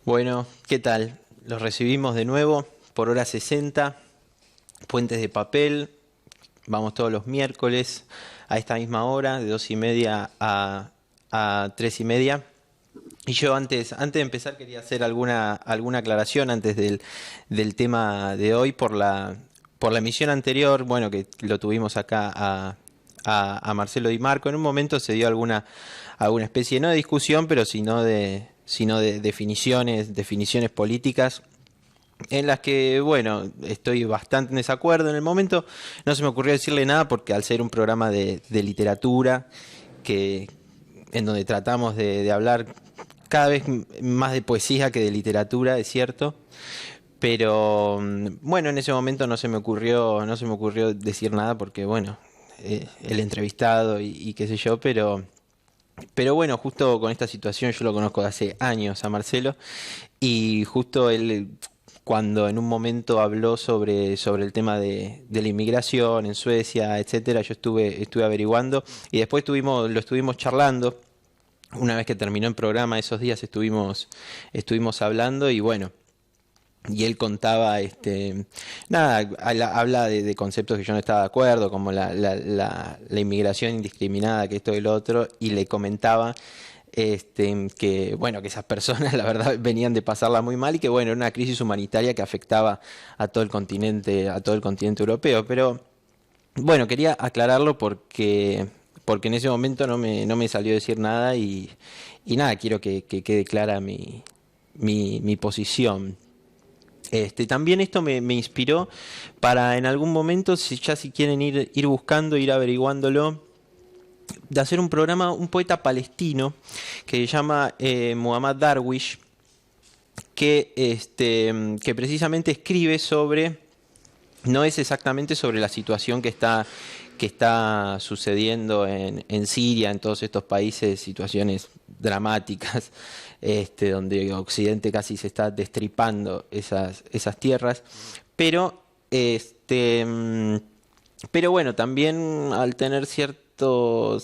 Bueno, ¿qué tal? Los recibimos de nuevo por hora 60, Puentes de Papel. Vamos todos los miércoles a esta misma hora, de 2:30 a 3:30. Y yo antes de empezar quería hacer alguna aclaración antes del tema de hoy por la emisión anterior, bueno, que lo tuvimos acá a Marcelo Di Marco. En un momento se dio alguna especie, no de discusión, pero sino de definiciones políticas en las que, bueno, estoy bastante en desacuerdo. En el momento no se me ocurrió decirle nada porque al ser un programa de literatura, en donde tratamos de hablar cada vez más de poesía que de literatura, es cierto. Pero bueno, en ese momento no se me ocurrió decir nada porque, bueno, el entrevistado y qué sé yo, pero bueno, justo con esta situación yo lo conozco de hace años a Marcelo, y justo él, cuando en un momento habló sobre el tema de la inmigración en Suecia, etcétera, yo estuve averiguando y después lo estuvimos charlando. Una vez que terminó el programa, esos días estuvimos hablando y bueno. Y él contaba, nada, habla de conceptos que yo no estaba de acuerdo, como la inmigración indiscriminada, que esto y lo otro, y le comentaba que, bueno, que esas personas, la verdad, venían de pasarla muy mal y que, bueno, era una crisis humanitaria que afectaba a todo el continente europeo. Pero, bueno, quería aclararlo porque en ese momento no me salió decir nada y nada, quiero que quede clara mi posición. También esto me inspiró para en algún momento, si quieren ir buscando, ir averiguándolo, de hacer un programa, un poeta palestino que se llama Muhammad Darwish, que precisamente escribe sobre, no es exactamente sobre la situación que está sucediendo en Siria, en todos estos países, situaciones dramáticas, donde Occidente casi se está destripando esas tierras, pero bueno, también al tener cierto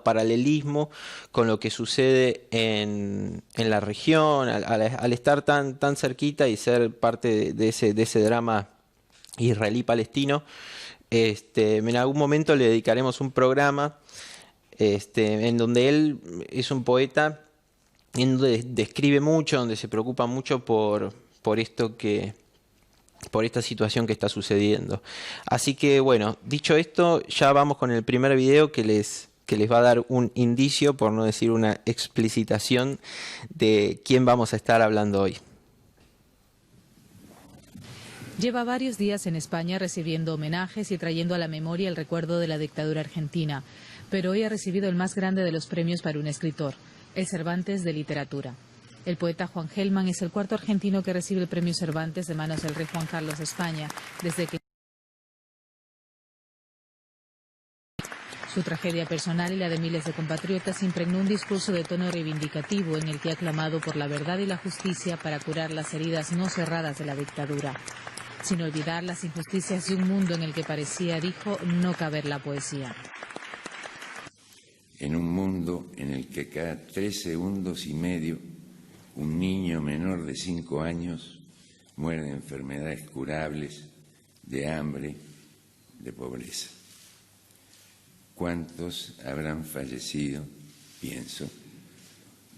paralelismo con lo que sucede en la región, al estar tan cerquita y ser parte de ese drama israelí-palestino. En algún momento le dedicaremos un programa en donde él es un poeta, en donde describe mucho, donde se preocupa mucho por esta situación que está sucediendo. Así que bueno, dicho esto, ya vamos con el primer video que les va a dar un indicio, por no decir una explicitación, de quién vamos a estar hablando hoy. Lleva varios días en España recibiendo homenajes y trayendo a la memoria el recuerdo de la dictadura argentina, pero hoy ha recibido el más grande de los premios para un escritor, el Cervantes de Literatura. El poeta Juan Gelman es el cuarto argentino que recibe el premio Cervantes de manos del rey Juan Carlos de España, desde que su tragedia personal y la de miles de compatriotas impregnó un discurso de tono reivindicativo en el que ha clamado por la verdad y la justicia para curar las heridas no cerradas de la dictadura. Sin olvidar las injusticias de un mundo en el que parecía, dijo, no caber la poesía. En un mundo en el que cada 3 segundos y medio un niño menor de 5 años muere de enfermedades curables, de hambre, de pobreza. ¿Cuántos habrán fallecido, pienso,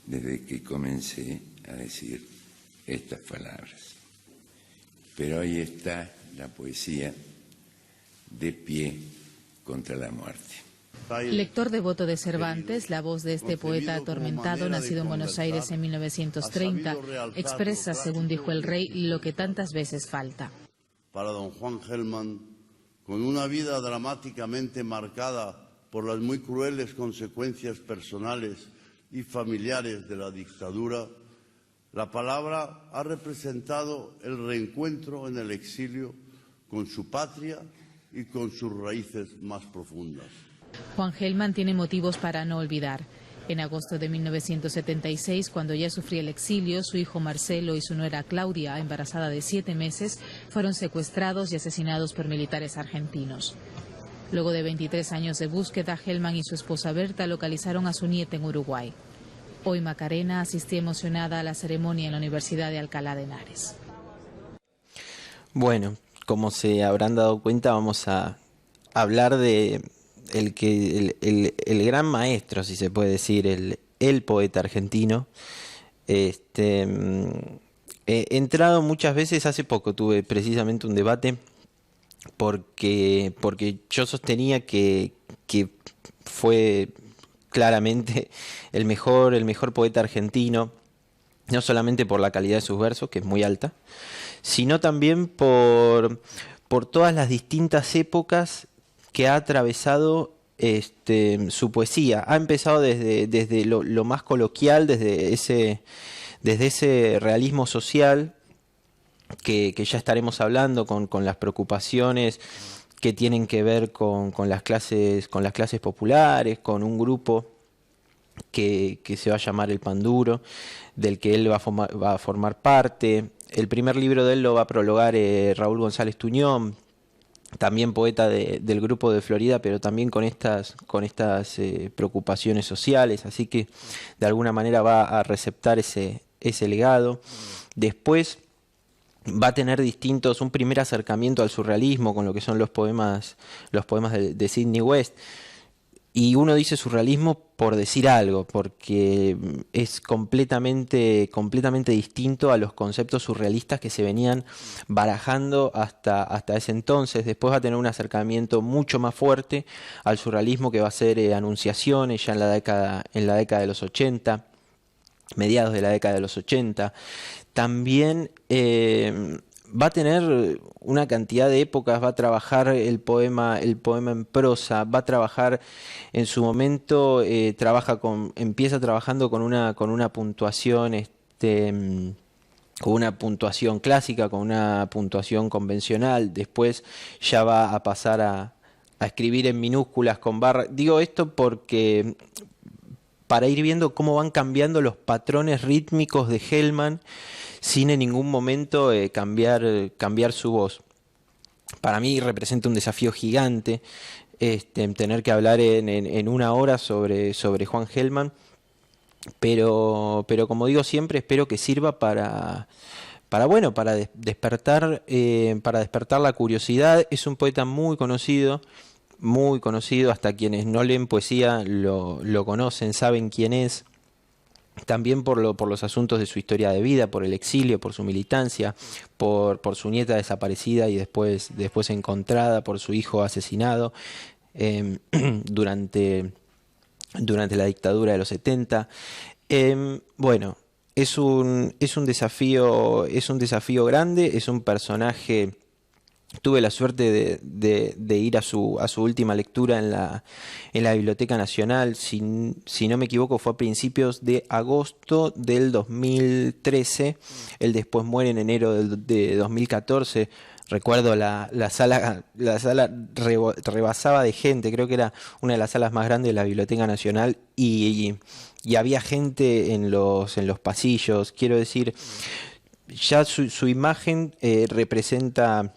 desde que comencé a decir estas palabras? Pero ahí está la poesía de pie contra la muerte. Lector devoto de Cervantes, la voz de este poeta atormentado, nacido en Buenos Aires en 1930, expresa, según dijo el rey, lo que tantas veces falta. Para don Juan Gelman, con una vida dramáticamente marcada por las muy crueles consecuencias personales y familiares de la dictadura, la palabra ha representado el reencuentro en el exilio con su patria y con sus raíces más profundas. Juan Gelman tiene motivos para no olvidar. En agosto de 1976, cuando ya sufría el exilio, su hijo Marcelo y su nuera Claudia, embarazada de 7 meses, fueron secuestrados y asesinados por militares argentinos. Luego de 23 años de búsqueda, Gelman y su esposa Berta localizaron a su nieta en Uruguay. Hoy Macarena asistía emocionada a la ceremonia en la Universidad de Alcalá de Henares. Bueno, como se habrán dado cuenta, vamos a hablar de el gran maestro, si se puede decir, el poeta argentino. He entrado muchas veces, hace poco tuve precisamente un debate porque yo sostenía que fue claramente el mejor poeta argentino, no solamente por la calidad de sus versos, que es muy alta, sino también por todas las distintas épocas que ha atravesado su poesía. Ha empezado desde lo más coloquial, desde ese realismo social que ya estaremos hablando, con las preocupaciones que tienen que ver con las clases populares, con un grupo que se va a llamar el Panduro, del que él va a formar parte. El primer libro de él lo va a prologar Raúl González Tuñón, también poeta del grupo de Florida, pero también con estas preocupaciones sociales, así que de alguna manera va a receptar ese legado. Después va a tener un primer acercamiento al surrealismo con lo que son los poemas de Sidney West. Y uno dice surrealismo por decir algo, porque es completamente distinto a los conceptos surrealistas que se venían barajando hasta ese entonces. Después va a tener un acercamiento mucho más fuerte al surrealismo, que va a ser Anunciaciones, ya en la década de los 80, mediados de la década de los 80. También va a tener una cantidad de épocas, va a trabajar el poema en prosa, va a trabajar en su momento, empieza trabajando con una puntuación con una puntuación clásica, con una puntuación convencional. Después ya va a pasar a escribir en minúsculas con barra. Digo esto porque para ir viendo cómo van cambiando los patrones rítmicos de Hellman sin en ningún momento cambiar su voz. Para mí representa un desafío gigante tener que hablar en una hora sobre Juan Hellman, pero como digo siempre, espero que sirva para despertar la curiosidad. Es un poeta muy conocido, hasta quienes no leen poesía lo conocen, saben quién es. También por los asuntos de su historia de vida, por el exilio, por su militancia, por su nieta desaparecida y después encontrada, por su hijo asesinado durante la dictadura de los 70. Bueno, es un desafío grande, es un personaje. Tuve la suerte de ir a su última lectura en la Biblioteca Nacional. Si no me equivoco, fue a principios de agosto del 2013. Él después muere en enero de 2014. Recuerdo la sala rebasaba de gente. Creo que era una de las salas más grandes de la Biblioteca Nacional y había gente en los pasillos. Quiero decir, ya su imagen representa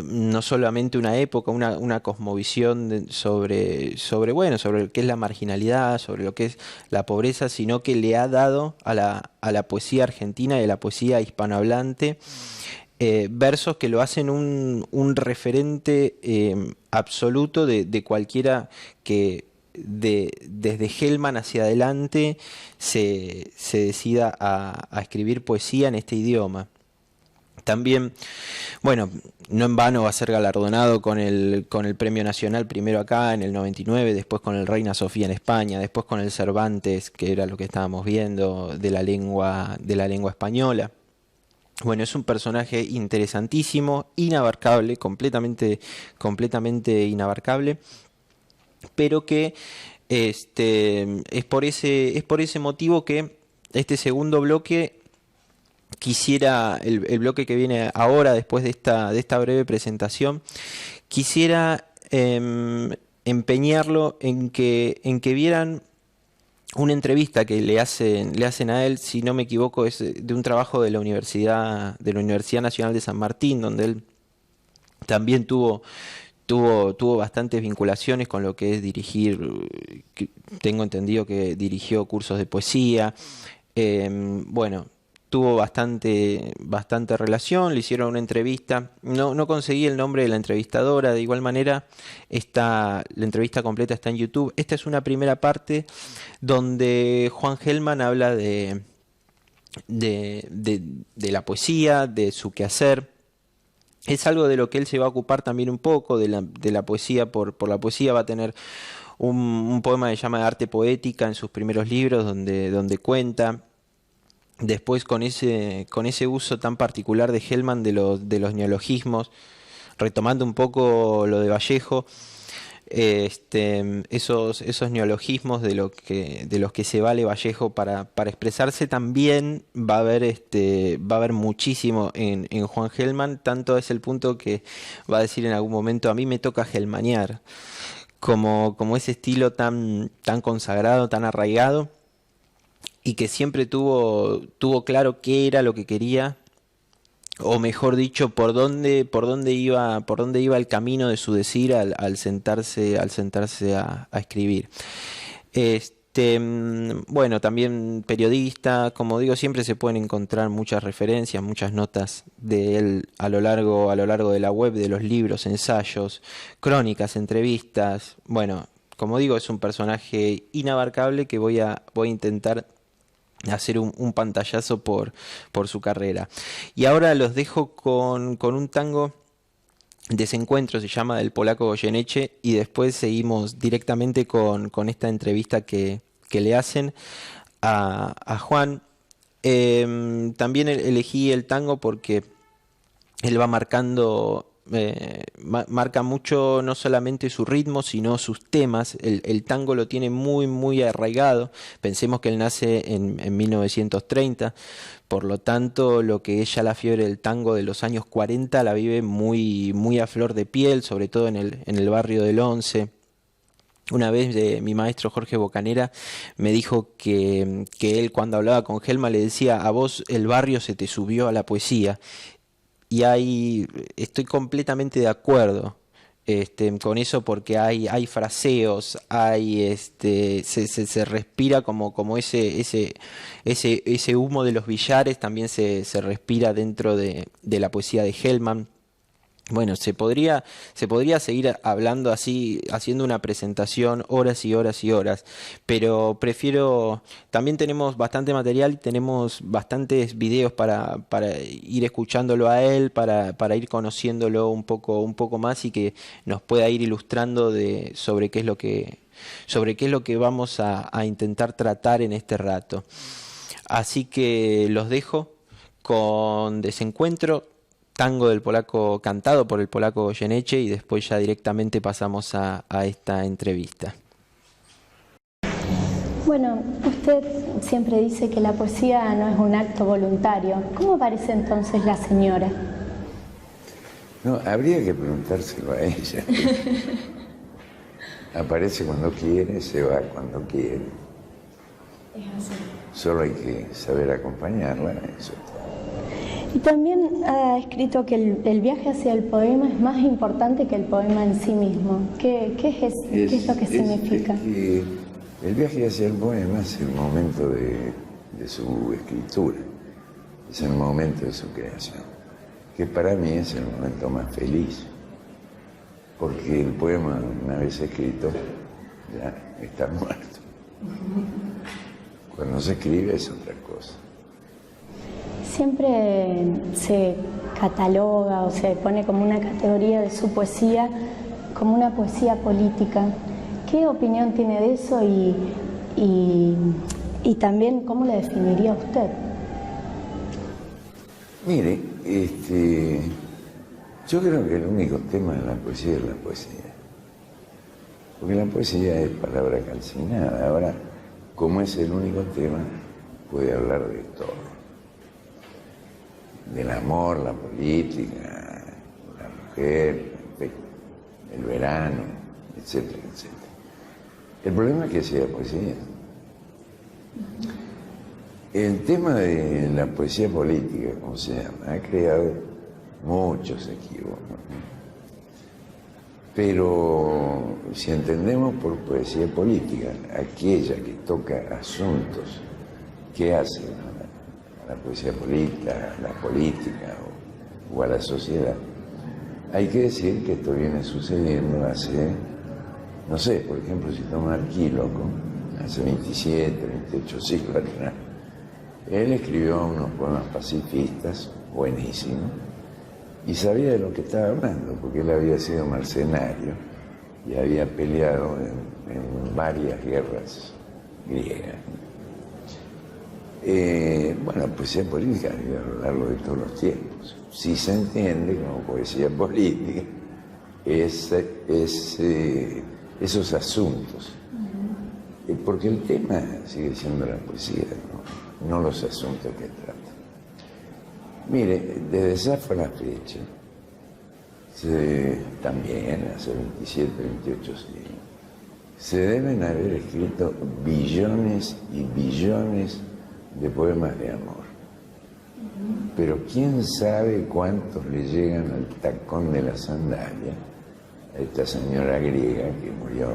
no solamente una época, una cosmovisión sobre lo que es la marginalidad, sobre lo que es la pobreza, sino que le ha dado a la poesía argentina y a la poesía hispanohablante versos que lo hacen un referente absoluto de cualquiera que desde Hellman hacia adelante se decida a escribir poesía en este idioma. También, bueno, no en vano va a ser galardonado con el Premio Nacional, primero acá en el 99, después con el Reina Sofía en España, después con el Cervantes, que era lo que estábamos viendo, de la lengua española. Bueno, es un personaje interesantísimo, inabarcable, completamente inabarcable, pero que es por ese motivo que este segundo bloque quisiera, el bloque que viene ahora, después de esta breve presentación, quisiera empeñarlo en que vieran una entrevista que le hacen a él, si no me equivoco, es de un trabajo de la Universidad Nacional de San Martín, donde él también tuvo tuvo bastantes vinculaciones con lo que es dirigir, tengo entendido que dirigió cursos de poesía, bueno, tuvo bastante relación, le hicieron una entrevista, no conseguí el nombre de la entrevistadora, de igual manera la entrevista completa está en YouTube. Esta es una primera parte donde Juan Gelman habla de la poesía, de su quehacer. Es algo de lo que él se va a ocupar también un poco, de la poesía, por la poesía. Va a tener un poema que se llama Arte Poética en sus primeros libros, donde cuenta. Después con ese uso tan particular de Gelman de los neologismos, retomando un poco lo de Vallejo, esos neologismos de los que se vale Vallejo para expresarse, también va a haber muchísimo en Juan Gelman. Tanto es el punto que va a decir en algún momento: a mí me toca gelmanear, como ese estilo tan consagrado, tan arraigado, y que siempre tuvo claro qué era lo que quería, o mejor dicho, por dónde iba el camino de su decir al sentarse a escribir. Bueno, también periodista, como digo, siempre se pueden encontrar muchas referencias, muchas notas de él a lo largo de la web, de los libros, ensayos, crónicas, entrevistas. Bueno, como digo, es un personaje inabarcable que voy a intentar hacer un pantallazo por su carrera. Y ahora los dejo con un tango, Desencuentro se llama, del polaco Goyeneche, y después seguimos directamente con esta entrevista que le hacen a Juan. También elegí el tango porque él va marcando... marca mucho no solamente su ritmo, sino sus temas. El tango lo tiene muy arraigado. Pensemos que él nace en 1930, por lo tanto lo que es ya la fiebre del tango de los años 40 la vive muy a flor de piel, sobre todo en el barrio del Once. Una vez mi maestro Jorge Bocanera me dijo que él, cuando hablaba con Gelman, le decía: a vos el barrio se te subió a la poesía. Y estoy completamente de acuerdo con eso, porque hay fraseos, se respira como ese humo de los billares, también se respira dentro de la poesía de Gelman. Bueno, se podría seguir hablando así, haciendo una presentación horas y horas y horas, pero prefiero... También tenemos bastante material y tenemos bastantes videos para ir escuchándolo a él, para ir conociéndolo un poco más, y que nos pueda ir ilustrando sobre qué es lo que vamos a intentar tratar en este rato. Así que los dejo con Desencuentro, tango del polaco, cantado por el polaco Goyeneche, y después ya directamente pasamos a esta entrevista. Bueno, usted siempre dice que la poesía no es un acto voluntario. ¿Cómo aparece entonces la señora? No, habría que preguntárselo a ella. Aparece cuando quiere, se va cuando quiere. Es así. Solo hay que saber acompañarla, eso. Y también ha escrito que el viaje hacia el poema es más importante que el poema en sí mismo. ¿Qué es lo que significa? Es que el viaje hacia el poema es el momento de su escritura, es el momento de su creación, que para mí es el momento más feliz, porque el poema, una vez escrito, ya está muerto. Cuando se escribe es otra cosa. Siempre se cataloga o se pone como una categoría de su poesía como una poesía política. ¿Qué opinión tiene de eso y también cómo la definiría usted? Mire, yo creo que el único tema de la poesía es la poesía. Porque la poesía es palabra calcinada. Ahora, como es el único tema, puede hablar de todo. Del amor, la política, la mujer, el verano, etcétera, etcétera. El problema es que sea poesía. El tema de la poesía política, como se llama, ha creado muchos equívocos. Pero si entendemos por poesía política aquella que toca asuntos que hace a la poesía política, a la política o a la sociedad, hay que decir que esto viene sucediendo hace, no sé, por ejemplo, si toma Arquíloco, hace 27, 28 siglos atrás, él escribió unos poemas pacifistas buenísimos y sabía de lo que estaba hablando, porque él había sido mercenario y había peleado en varias guerras griegas. Bueno, poesía política a lo largo de todos los tiempos. Si se entiende como poesía política esos asuntos. Porque el tema sigue siendo la poesía, no los asuntos que trata. Mire, desde Safo a la fecha, también hace 27, 28 siglos, se deben haber escrito billones y billones de poemas de amor. Pero quién sabe cuántos le llegan al tacón de la sandalia a esta señora griega que murió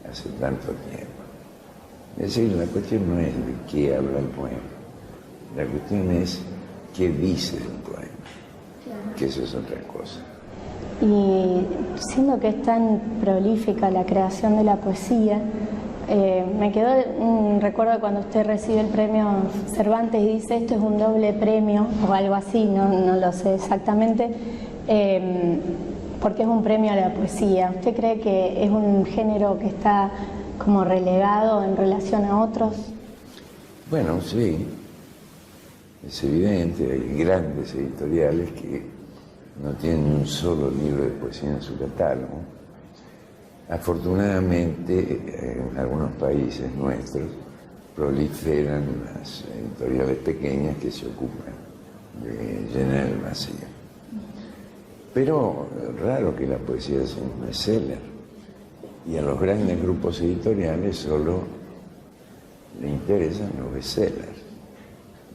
hace tanto tiempo. Es decir, la cuestión no es de qué habla el poema, la cuestión es qué dice el poema, que eso es otra cosa. Y siendo que es tan prolífica la creación de la poesía, me quedó un recuerdo cuando usted recibe el premio Cervantes y dice esto es un doble premio o algo así, no lo sé exactamente, porque es un premio a la poesía. ¿Usted cree que es un género que está como relegado en relación a otros? Bueno, sí, es evidente, hay grandes editoriales que no tienen ni un solo libro de poesía en su catálogo. Afortunadamente, en algunos países nuestros proliferan las editoriales pequeñas que se ocupan de llenar el vacío. Pero raro que la poesía sea un bestseller. Y a los grandes grupos editoriales solo le interesan los bestsellers.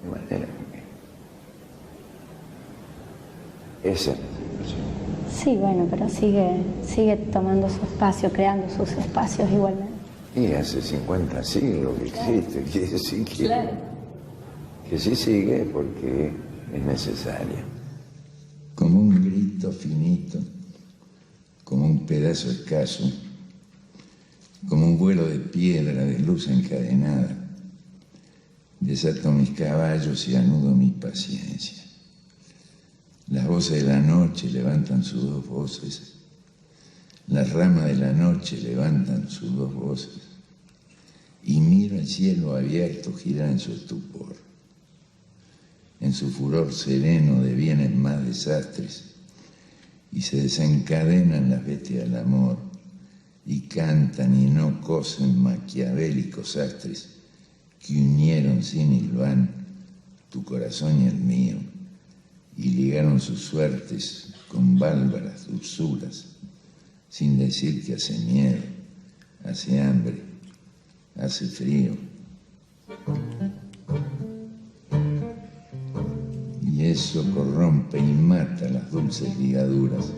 De manera que esa es la situación. Sí, bueno, pero sigue tomando su espacio, creando sus espacios igualmente. Y hace 50 siglos que existe, quiere decir que, claro, que sí sigue porque es necesaria. Como un grito finito, como un pedazo escaso, como un vuelo de piedra de luz encadenada, desato mis caballos y anudo mi paciencia. Las voces de la noche levantan sus dos voces, las ramas de la noche levantan sus dos voces, y miro el cielo abierto girar en su estupor. En su furor sereno devienen más desastres, y se desencadenan las bestias del amor, y cantan y no cosen maquiavélicos astres que unieron sin hilván tu corazón y el mío, y ligaron sus suertes con bárbaras dulzuras, sin decir que hace miedo, hace hambre, hace frío. Y eso corrompe y mata las dulces ligaduras.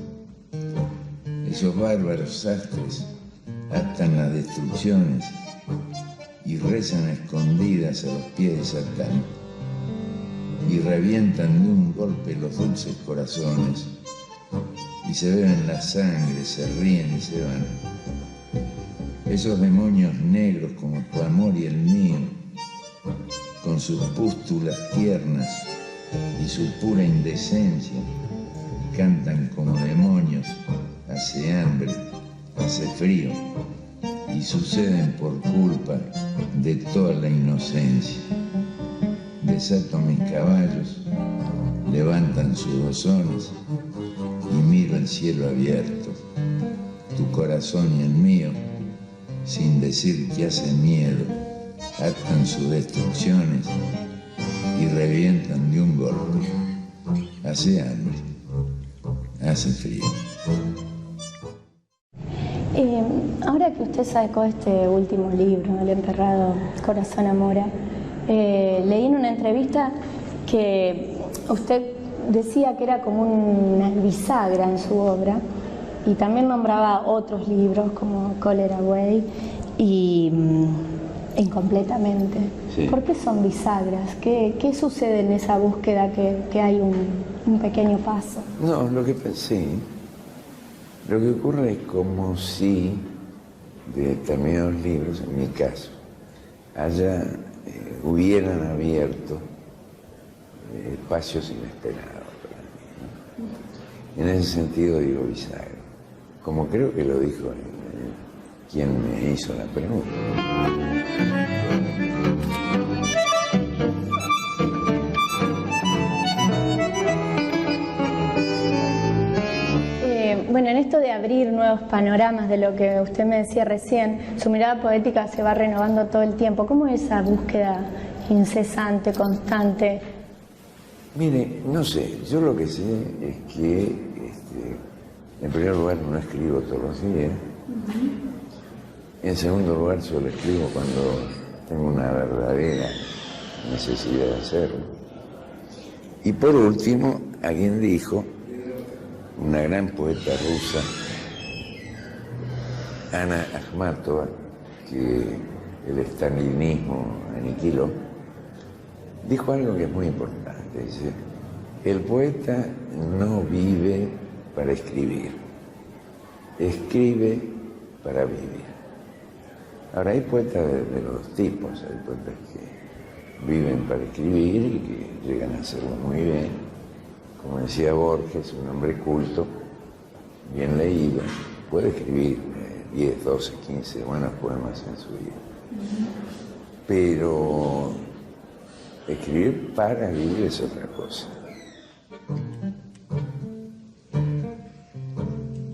Esos bárbaros astres atan las destrucciones y rezan a escondidas a los pies de Satán, y revientan de un golpe los dulces corazones, y se beben la sangre, se ríen y se van. Esos demonios negros como tu amor y el mío, con sus pústulas tiernas y su pura indecencia, cantan como demonios, hace hambre, hace frío, y suceden por culpa de toda la inocencia. Desato mis caballos, levantan sus dozones, y miro el cielo abierto, tu corazón y el mío, sin decir que hace miedo, atan sus destrucciones y revientan de un golpe. Hace hambre, hace frío. Ahora que usted sacó este último libro, El enterrado Corazón Amora, leí en una entrevista que usted decía que era como una bisagra en su obra, y también nombraba otros libros como Cholera Way y Incompletamente. Sí. ¿Por qué son bisagras? ¿Qué sucede en esa búsqueda que hay un pequeño paso? No, lo que pensé, lo que ocurre es como si de determinados libros, en mi caso, hubieran abierto espacios inesperados para mí, ¿no? En ese sentido digo bisagra, como creo que lo dijo quien me hizo la pregunta. Bueno, en esto de abrir nuevos panoramas de lo que usted me decía recién, su mirada poética se va renovando todo el tiempo. ¿Cómo es esa búsqueda incesante, constante? Mire, no sé, yo lo que sé es que, en primer lugar, no escribo todos los días. En segundo lugar, solo escribo cuando tengo una verdadera necesidad de hacerlo. Y por último, alguien dijo, una gran poeta rusa, Ana Akhmatova, que el estalinismo aniquiló, dijo algo que es muy importante. Dice, el poeta no vive para escribir, escribe para vivir. Ahora, hay poetas de los dos tipos, hay poetas que viven para escribir y que llegan a hacerlo muy bien. Como decía Borges, un hombre culto, bien leído, puede escribir 10, 12, 15 buenos poemas en su vida. Pero escribir para vivir es otra cosa.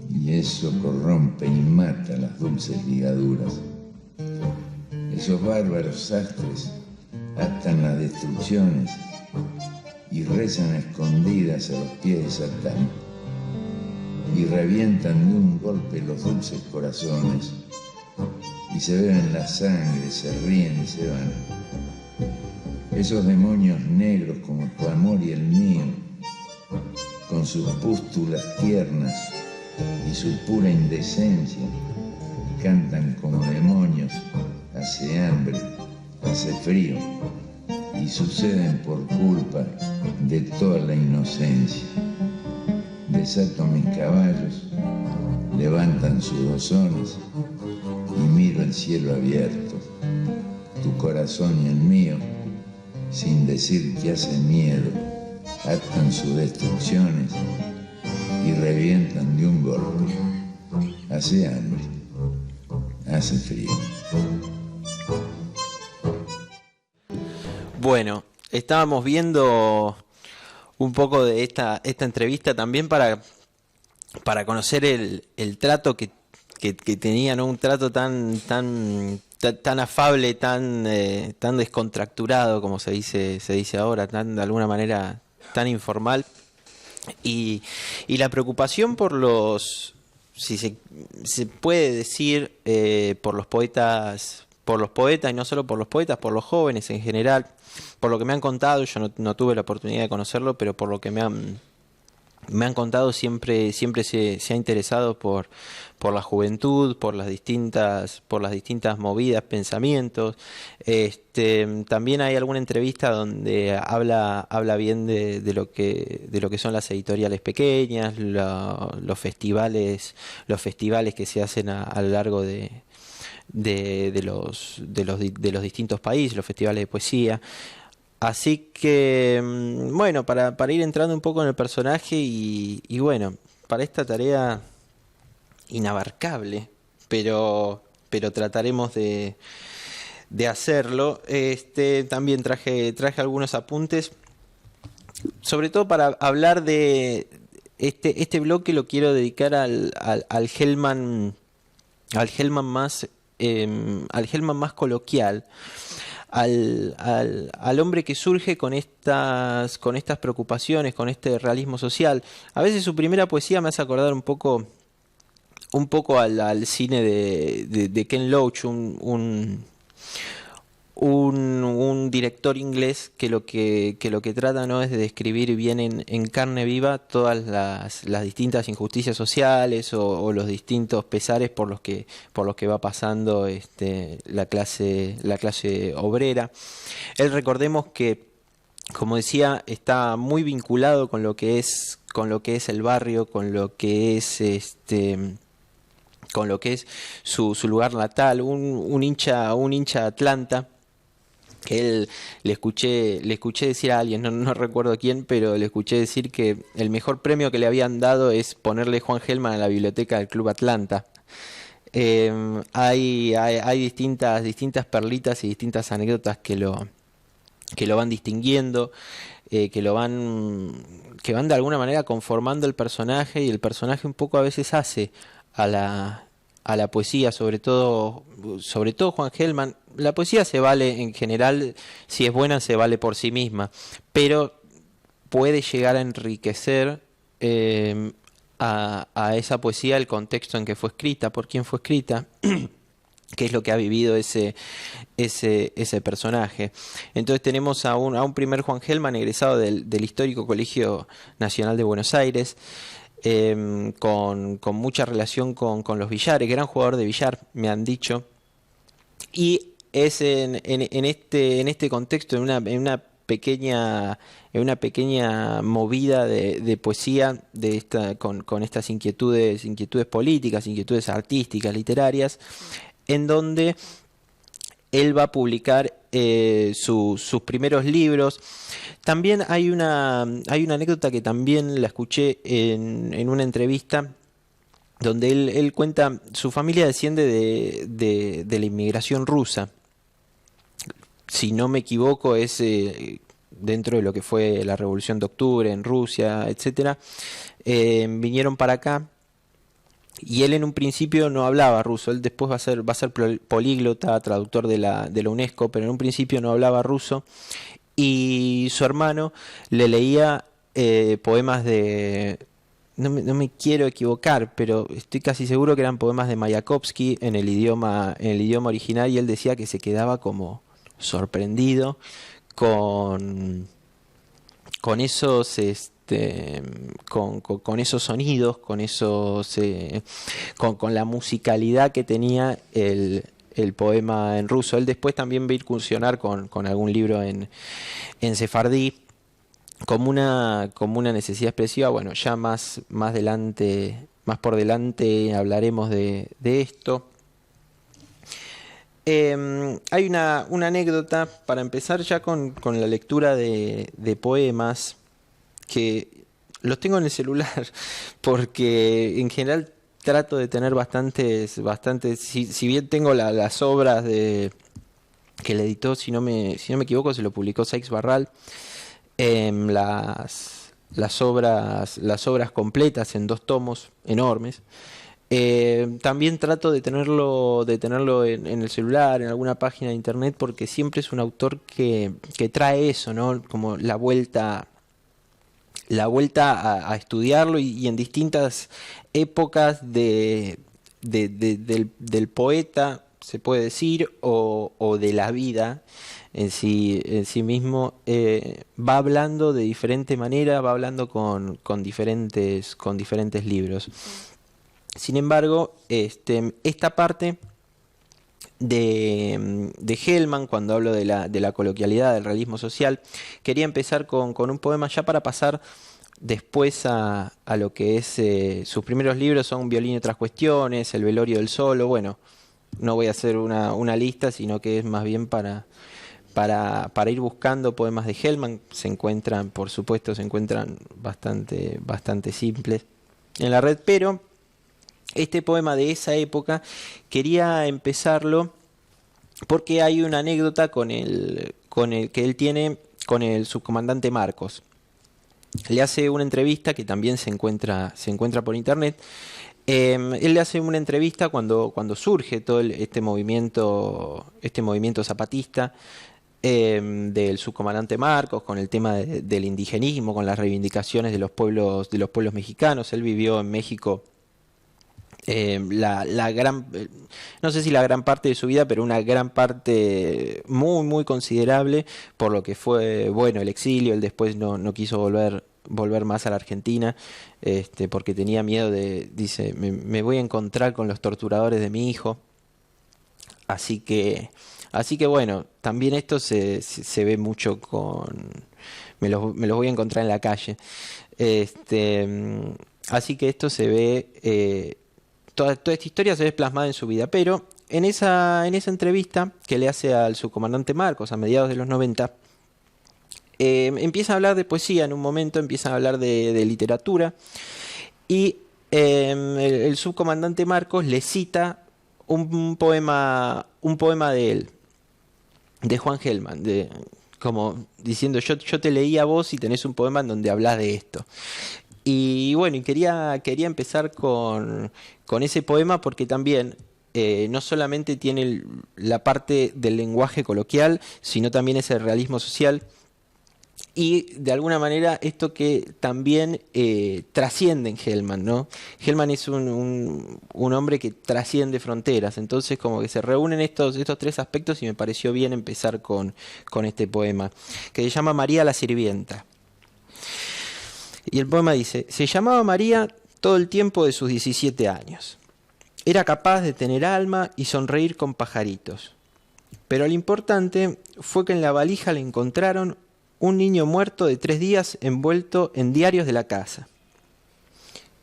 Y eso corrompe y mata las dulces ligaduras. Esos bárbaros sastres atan las destrucciones y rezan a escondidas a los pies de Satán, y revientan de un golpe los dulces corazones, y se beben la sangre, se ríen y se van. Esos demonios negros como tu amor y el mío, con sus pústulas tiernas y su pura indecencia, cantan como demonios, hace hambre, hace frío, y suceden por culpa de toda la inocencia. Desato mis caballos, levantan sus dozones y miro el cielo abierto, tu corazón y el mío, sin decir que hace miedo, atan sus destrucciones y revientan de un golpe. Hace hambre, hace frío. Bueno, estábamos viendo un poco de esta entrevista también para conocer el trato que tenía, ¿no? Un trato tan afable, tan descontracturado, como se dice ahora, de alguna manera tan informal. Y la preocupación por los, si se puede decir, por los poetas y no solo por los poetas, por los jóvenes en general. Por lo que me han contado, yo no tuve la oportunidad de conocerlo, pero por lo que me han contado, siempre se ha interesado por la juventud, por las distintas movidas, pensamientos. También hay alguna entrevista donde habla bien de lo que son las editoriales pequeñas, los festivales que se hacen a lo largo de los distintos países, los festivales de poesía. Así que, bueno, para ir entrando un poco en el personaje y bueno, para esta tarea inabarcable, pero trataremos de hacerlo. También traje algunos apuntes, sobre todo para hablar de este bloque. Lo quiero dedicar al Hellman más coloquial, al hombre que surge con estas preocupaciones, con este realismo social. A veces su primera poesía me hace acordar un poco al cine de Ken Loach, un un director inglés que lo que trata no es de describir bien en carne viva todas las distintas injusticias sociales o los distintos pesares por los que va pasando la clase obrera. Él, recordemos que, como decía, está muy vinculado con lo que es el barrio, con lo que es su lugar natal, un hincha de Atlanta, que él le escuché decir a alguien, no recuerdo quién, pero le escuché decir que el mejor premio que le habían dado es ponerle Juan Gelman a la biblioteca del Club Atlanta. Hay distintas perlitas y distintas anécdotas que lo van distinguiendo, que van de alguna manera conformando el personaje, y el personaje un poco a veces hace a la poesía, sobre todo Juan Gelman. La poesía se vale en general, si es buena se vale por sí misma, pero puede llegar a enriquecer a esa poesía el contexto en que fue escrita, por quién fue escrita, qué es lo que ha vivido ese personaje. Entonces tenemos a un primer Juan Gelman egresado del histórico Colegio Nacional de Buenos Aires, con mucha relación con los billares, gran jugador de billar, me han dicho, y es en este contexto, en una pequeña movida de poesía con estas inquietudes políticas, inquietudes artísticas, literarias, en donde él va a publicar sus primeros libros. También hay una anécdota que también la escuché en una entrevista, donde él cuenta, su familia desciende de la inmigración rusa. Si no me equivoco, es dentro de lo que fue la Revolución de Octubre en Rusia, etcétera. Vinieron para acá. Y él en un principio no hablaba ruso, él después va a ser políglota, traductor de la UNESCO, pero en un principio no hablaba ruso, y su hermano le leía poemas de... No me quiero equivocar, pero estoy casi seguro que eran poemas de Mayakovsky en el idioma original, y él decía que se quedaba como sorprendido con esos... con esos sonidos, con la musicalidad que tenía el poema en ruso. Él después también va a incursionar con algún libro en sefardí, como una necesidad expresiva. Bueno, ya más por delante hablaremos de esto. Hay una anécdota para empezar ya con la lectura de poemas, que los tengo en el celular, porque en general trato de tener bastantes, si bien tengo las obras que le editó, si no me equivoco, se lo publicó Seix Barral, las obras completas en 2 tomos enormes. También trato de tenerlo en el celular, en alguna página de internet, porque siempre es un autor que trae eso, ¿no? Como la vuelta a estudiarlo, y en distintas épocas del poeta, se puede decir, o de la vida en sí mismo, va hablando de diferente manera, va hablando con diferentes libros. Sin embargo, esta parte de Gelman, cuando hablo de la coloquialidad, del realismo social, quería empezar con un poema ya para pasar después a lo que es sus primeros libros. Son Violín y otras cuestiones, El velorio del solo. Bueno, no voy a hacer una lista, sino que es más bien para ir buscando poemas de Gelman. Por supuesto, se encuentran bastante simples en la red, pero este poema de esa época quería empezarlo porque hay una anécdota con el que él tiene con el subcomandante Marcos. Le hace una entrevista que también se encuentra por internet. Él le hace una entrevista cuando surge todo este movimiento zapatista, del subcomandante Marcos, con el tema del indigenismo, con las reivindicaciones de los pueblos mexicanos. Él vivió en México la gran, no sé si la gran parte de su vida, pero una gran parte muy, muy considerable por lo que fue, bueno, el exilio. Él después no quiso volver más a la Argentina, porque tenía miedo dice, me voy a encontrar con los torturadores de mi hijo. Así que bueno, también esto se ve mucho me los voy a encontrar en la calle. Así que esto se ve, toda esta historia se ve plasmada en su vida, pero en esa entrevista que le hace al subcomandante Marcos a mediados de los 90, empieza a hablar de poesía en un momento, empieza a hablar de literatura, y el subcomandante Marcos le cita un poema de él, de Juan Gelman, como diciendo, yo te leí a vos y tenés un poema en donde hablas de esto. Y bueno, y quería empezar con ese poema porque también no solamente tiene la parte del lenguaje coloquial, sino también ese realismo social. Y de alguna manera esto que también trasciende en Gelman, ¿no? Gelman es un hombre que trasciende fronteras, entonces como que se reúnen estos tres aspectos y me pareció bien empezar con este poema, que se llama María la Sirvienta. Y el poema dice, se llamaba María todo el tiempo de sus 17 años. Era capaz de tener alma y sonreír con pajaritos. Pero lo importante fue que en la valija le encontraron un niño muerto de 3 días envuelto en diarios de la casa.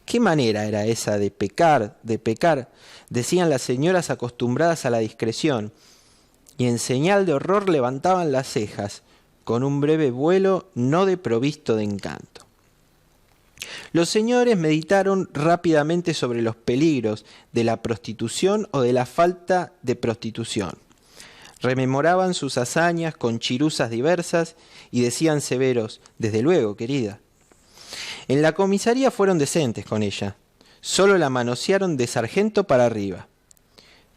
¿Qué manera era esa de pecar, decían las señoras acostumbradas a la discreción, y en señal de horror levantaban las cejas, con un breve vuelo no desprovisto de encanto. Los señores meditaron rápidamente sobre los peligros de la prostitución o de la falta de prostitución. Rememoraban sus hazañas con chiruzas diversas y decían severos, desde luego, querida. En la comisaría fueron decentes con ella, solo la manosearon de sargento para arriba.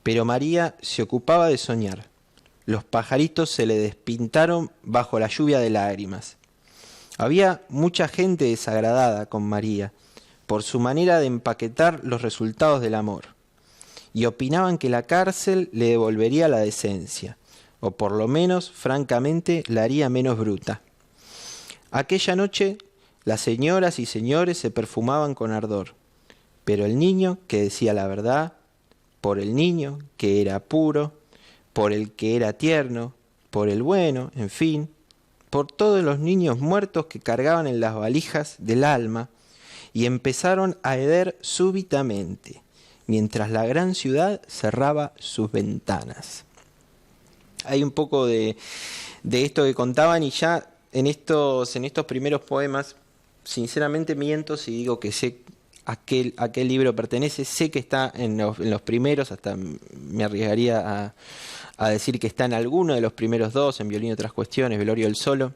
Pero María se ocupaba de soñar. Los pajaritos se le despintaron bajo la lluvia de lágrimas. Había mucha gente desagradada con María por su manera de empaquetar los resultados del amor, y opinaban que la cárcel le devolvería la decencia, o por lo menos, francamente, la haría menos bruta. Aquella noche, las señoras y señores se perfumaban con ardor, pero el niño que decía la verdad, por el niño que era puro, por el que era tierno, por el bueno, en fin, por todos los niños muertos que cargaban en las valijas del alma, y empezaron a heder súbitamente, mientras la gran ciudad cerraba sus ventanas. Hay un poco de esto que contaban, y ya en estos primeros poemas, sinceramente miento si digo que sé a qué libro pertenece. Sé que está en los primeros, hasta me arriesgaría a decir que está en alguno de los primeros 2, en Violín y otras cuestiones, Velorio del Solo,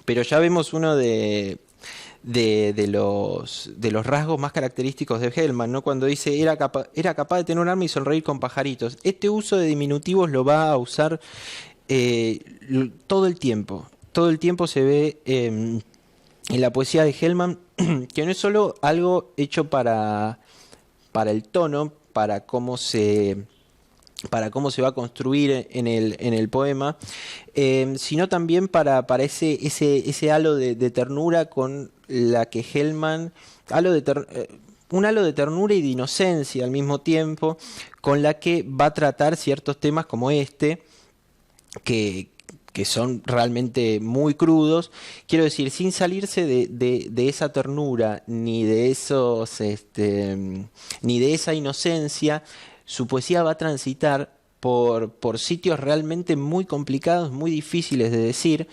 pero ya vemos uno de los rasgos más característicos de Gelman, ¿no? Cuando dice era capaz de tener un arma y sonreír con pajaritos. Este uso de diminutivos lo va a usar todo el tiempo. Todo el tiempo se ve en la poesía de Gelman, que no es solo algo hecho para el tono, para cómo se va a construir en el poema, sino también para ese halo de ternura con la que Gelman, un halo de ternura y de inocencia al mismo tiempo, con la que va a tratar ciertos temas como este, que son realmente muy crudos, quiero decir, sin salirse de esa ternura, ni de esa inocencia. Su poesía va a transitar por sitios realmente muy complicados, muy difíciles de decir,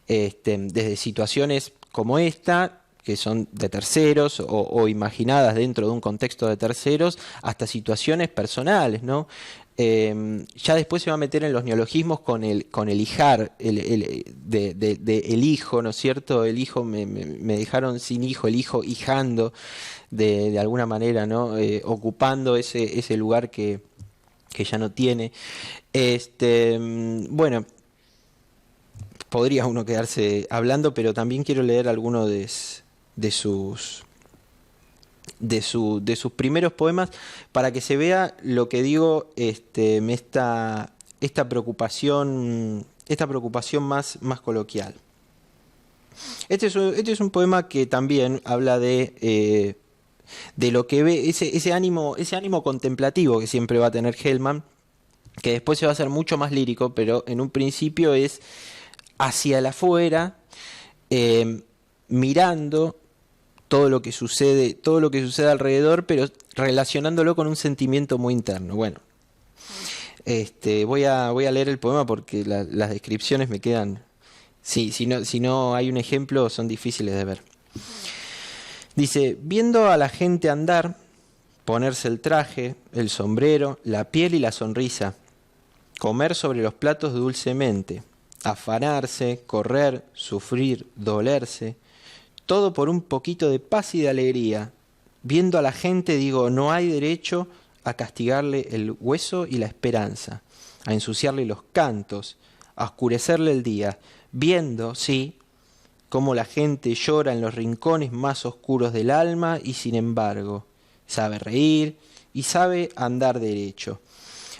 desde situaciones como esta, que son de terceros o imaginadas dentro de un contexto de terceros, hasta situaciones personales, ¿no? Ya después se va a meter en los neologismos con el hijar, el hijo, ¿no es cierto? El hijo, me dejaron sin hijo, el hijo hijando, de alguna manera, ¿no? Ocupando ese lugar que ya no tiene. Bueno, podría uno quedarse hablando, pero también quiero leer alguno de sus de sus primeros poemas, para que se vea lo que digo, esta preocupación más coloquial. Este es un poema que también habla de lo que ve, ese ánimo contemplativo que siempre va a tener Hellman, que después se va a hacer mucho más lírico, pero en un principio es hacia el afuera, mirando todo lo que sucede alrededor, pero relacionándolo con un sentimiento muy interno. Bueno, voy a leer el poema porque las descripciones me quedan, si no hay un ejemplo, son difíciles de ver. Dice: viendo a la gente andar, ponerse el traje, el sombrero, la piel y la sonrisa, comer sobre los platos dulcemente, afanarse, correr, sufrir, dolerse, todo por un poquito de paz y de alegría. Viendo a la gente digo, no hay derecho a castigarle el hueso y la esperanza, a ensuciarle los cantos, a oscurecerle el día, viendo, sí, cómo la gente llora en los rincones más oscuros del alma y sin embargo sabe reír y sabe andar derecho.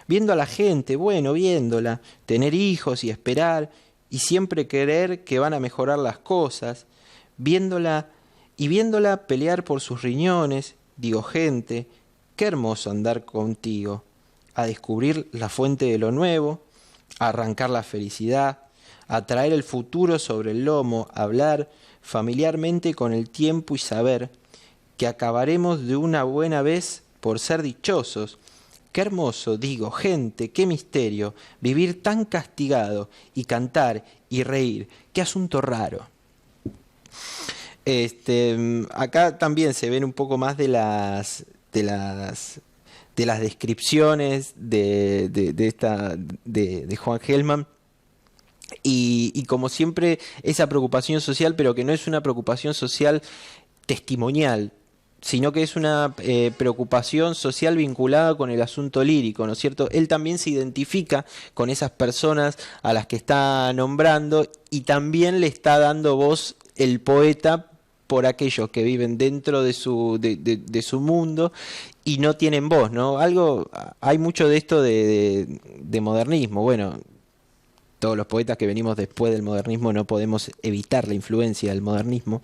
Viendo a la gente, bueno, viéndola, tener hijos y esperar y siempre creer que van a mejorar las cosas, viéndola pelear por sus riñones, digo, gente, qué hermoso andar contigo, a descubrir la fuente de lo nuevo, a arrancar la felicidad, a traer el futuro sobre el lomo, a hablar familiarmente con el tiempo y saber que acabaremos de una buena vez por ser dichosos. Qué hermoso, digo, gente, qué misterio, vivir tan castigado y cantar y reír, qué asunto raro. Acá también se ven un poco más de las descripciones de Juan Gelman. Y como siempre, esa preocupación social, pero que no es una preocupación social testimonial, sino que es una preocupación social vinculada con el asunto lírico, ¿no es cierto? Él también se identifica con esas personas a las que está nombrando y también le está dando voz el poeta por aquellos que viven dentro de su mundo y no tienen voz, ¿no? Hay mucho de esto de modernismo. Bueno, todos los poetas que venimos después del modernismo no podemos evitar la influencia del modernismo.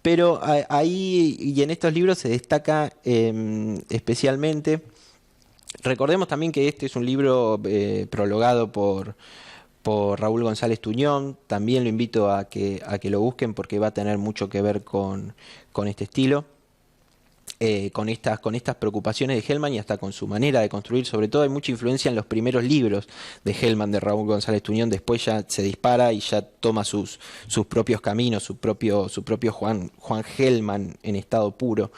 Pero ahí y en estos libros se destaca especialmente. Recordemos también que este es un libro prologado por Raúl González Tuñón. También lo invito a que lo busquen porque va a tener mucho que ver con este estilo. Con estas preocupaciones de Hellman y hasta con su manera de construir. Sobre todo hay mucha influencia en los primeros libros de Hellman, de Raúl González Tuñón. Después ya se dispara y ya toma sus propios caminos, su propio Juan Hellman en estado puro.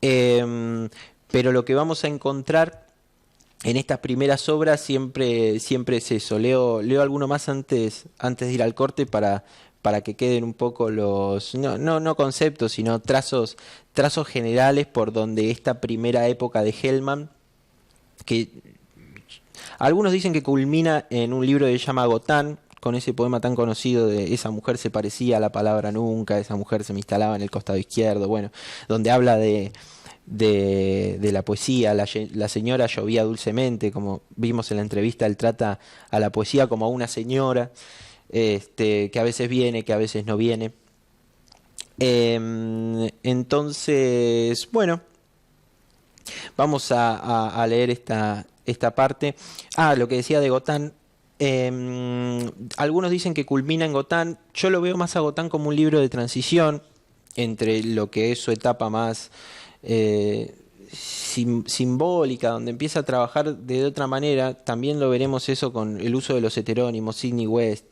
Pero lo que vamos a encontrar en estas primeras obras siempre es eso. Leo alguno más antes de ir al corte para que queden un poco los, no conceptos, sino trazos generales por donde esta primera época de Hellman, que algunos dicen que culmina en un libro que se llama Gotán, con ese poema tan conocido de esa mujer se parecía a la palabra nunca, esa mujer se me instalaba en el costado izquierdo, bueno, donde habla de la poesía. La señora llovía dulcemente, como vimos en la entrevista, él trata a la poesía como a una señora, que a veces viene, que a veces no viene. Entonces, bueno, vamos a leer esta parte. Lo que decía de Gotán. Algunos dicen que culmina en Gotán. Yo lo veo más a Gotán como un libro de transición entre lo que es su etapa más simbólica, donde empieza a trabajar de otra manera. También lo veremos eso con el uso de los heterónimos, Sidney West,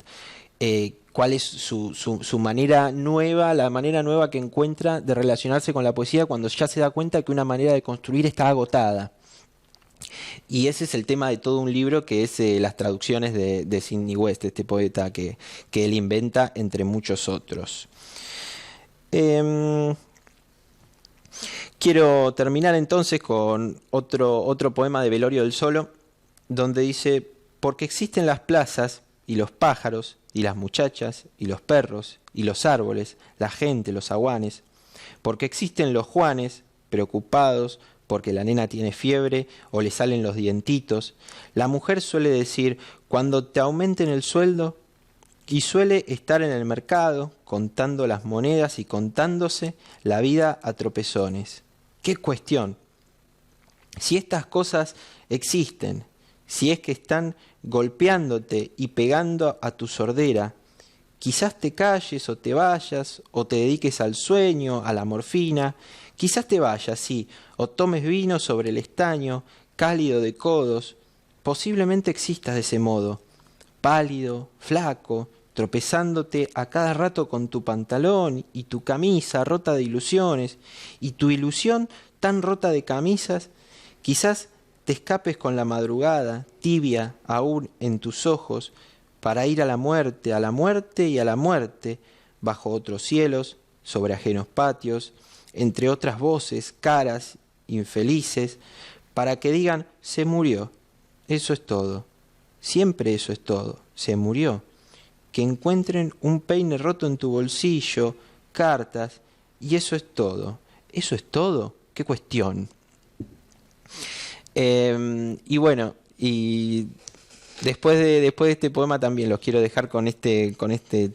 cuál es su manera nueva, la manera nueva que encuentra de relacionarse con la poesía cuando ya se da cuenta que una manera de construir está agotada. Y ese es el tema de todo un libro, que es las traducciones de Sidney West, este poeta que él inventa entre muchos otros. Quiero terminar entonces con otro poema de Velorio del Solo, donde dice: porque existen las plazas y los pájaros y las muchachas y los perros y los árboles, la gente, los aguanes, porque existen los Juanes preocupados porque la nena tiene fiebre o le salen los dientitos. La mujer suele decir, cuando te aumenten el sueldo, y suele estar en el mercado contando las monedas y contándose la vida a tropezones. ¿Qué cuestión? Si estas cosas existen, si es que están golpeándote y pegando a tu sordera, quizás te calles o te vayas, o te dediques al sueño, a la morfina, quizás te vayas, sí, o tomes vino sobre el estaño, cálido de codos, posiblemente existas de ese modo, pálido, flaco, tropezándote a cada rato con tu pantalón y tu camisa rota de ilusiones, y tu ilusión tan rota de camisas, quizás te escapes con la madrugada, tibia aún en tus ojos, para ir a la muerte y a la muerte, bajo otros cielos, sobre ajenos patios, entre otras voces, caras, infelices, para que digan, se murió, eso es todo, siempre eso es todo, se murió. Que encuentren un peine roto en tu bolsillo, cartas, y eso es todo. ¿Eso es todo? ¿Qué cuestión? Y bueno, y después de este poema también los quiero dejar con este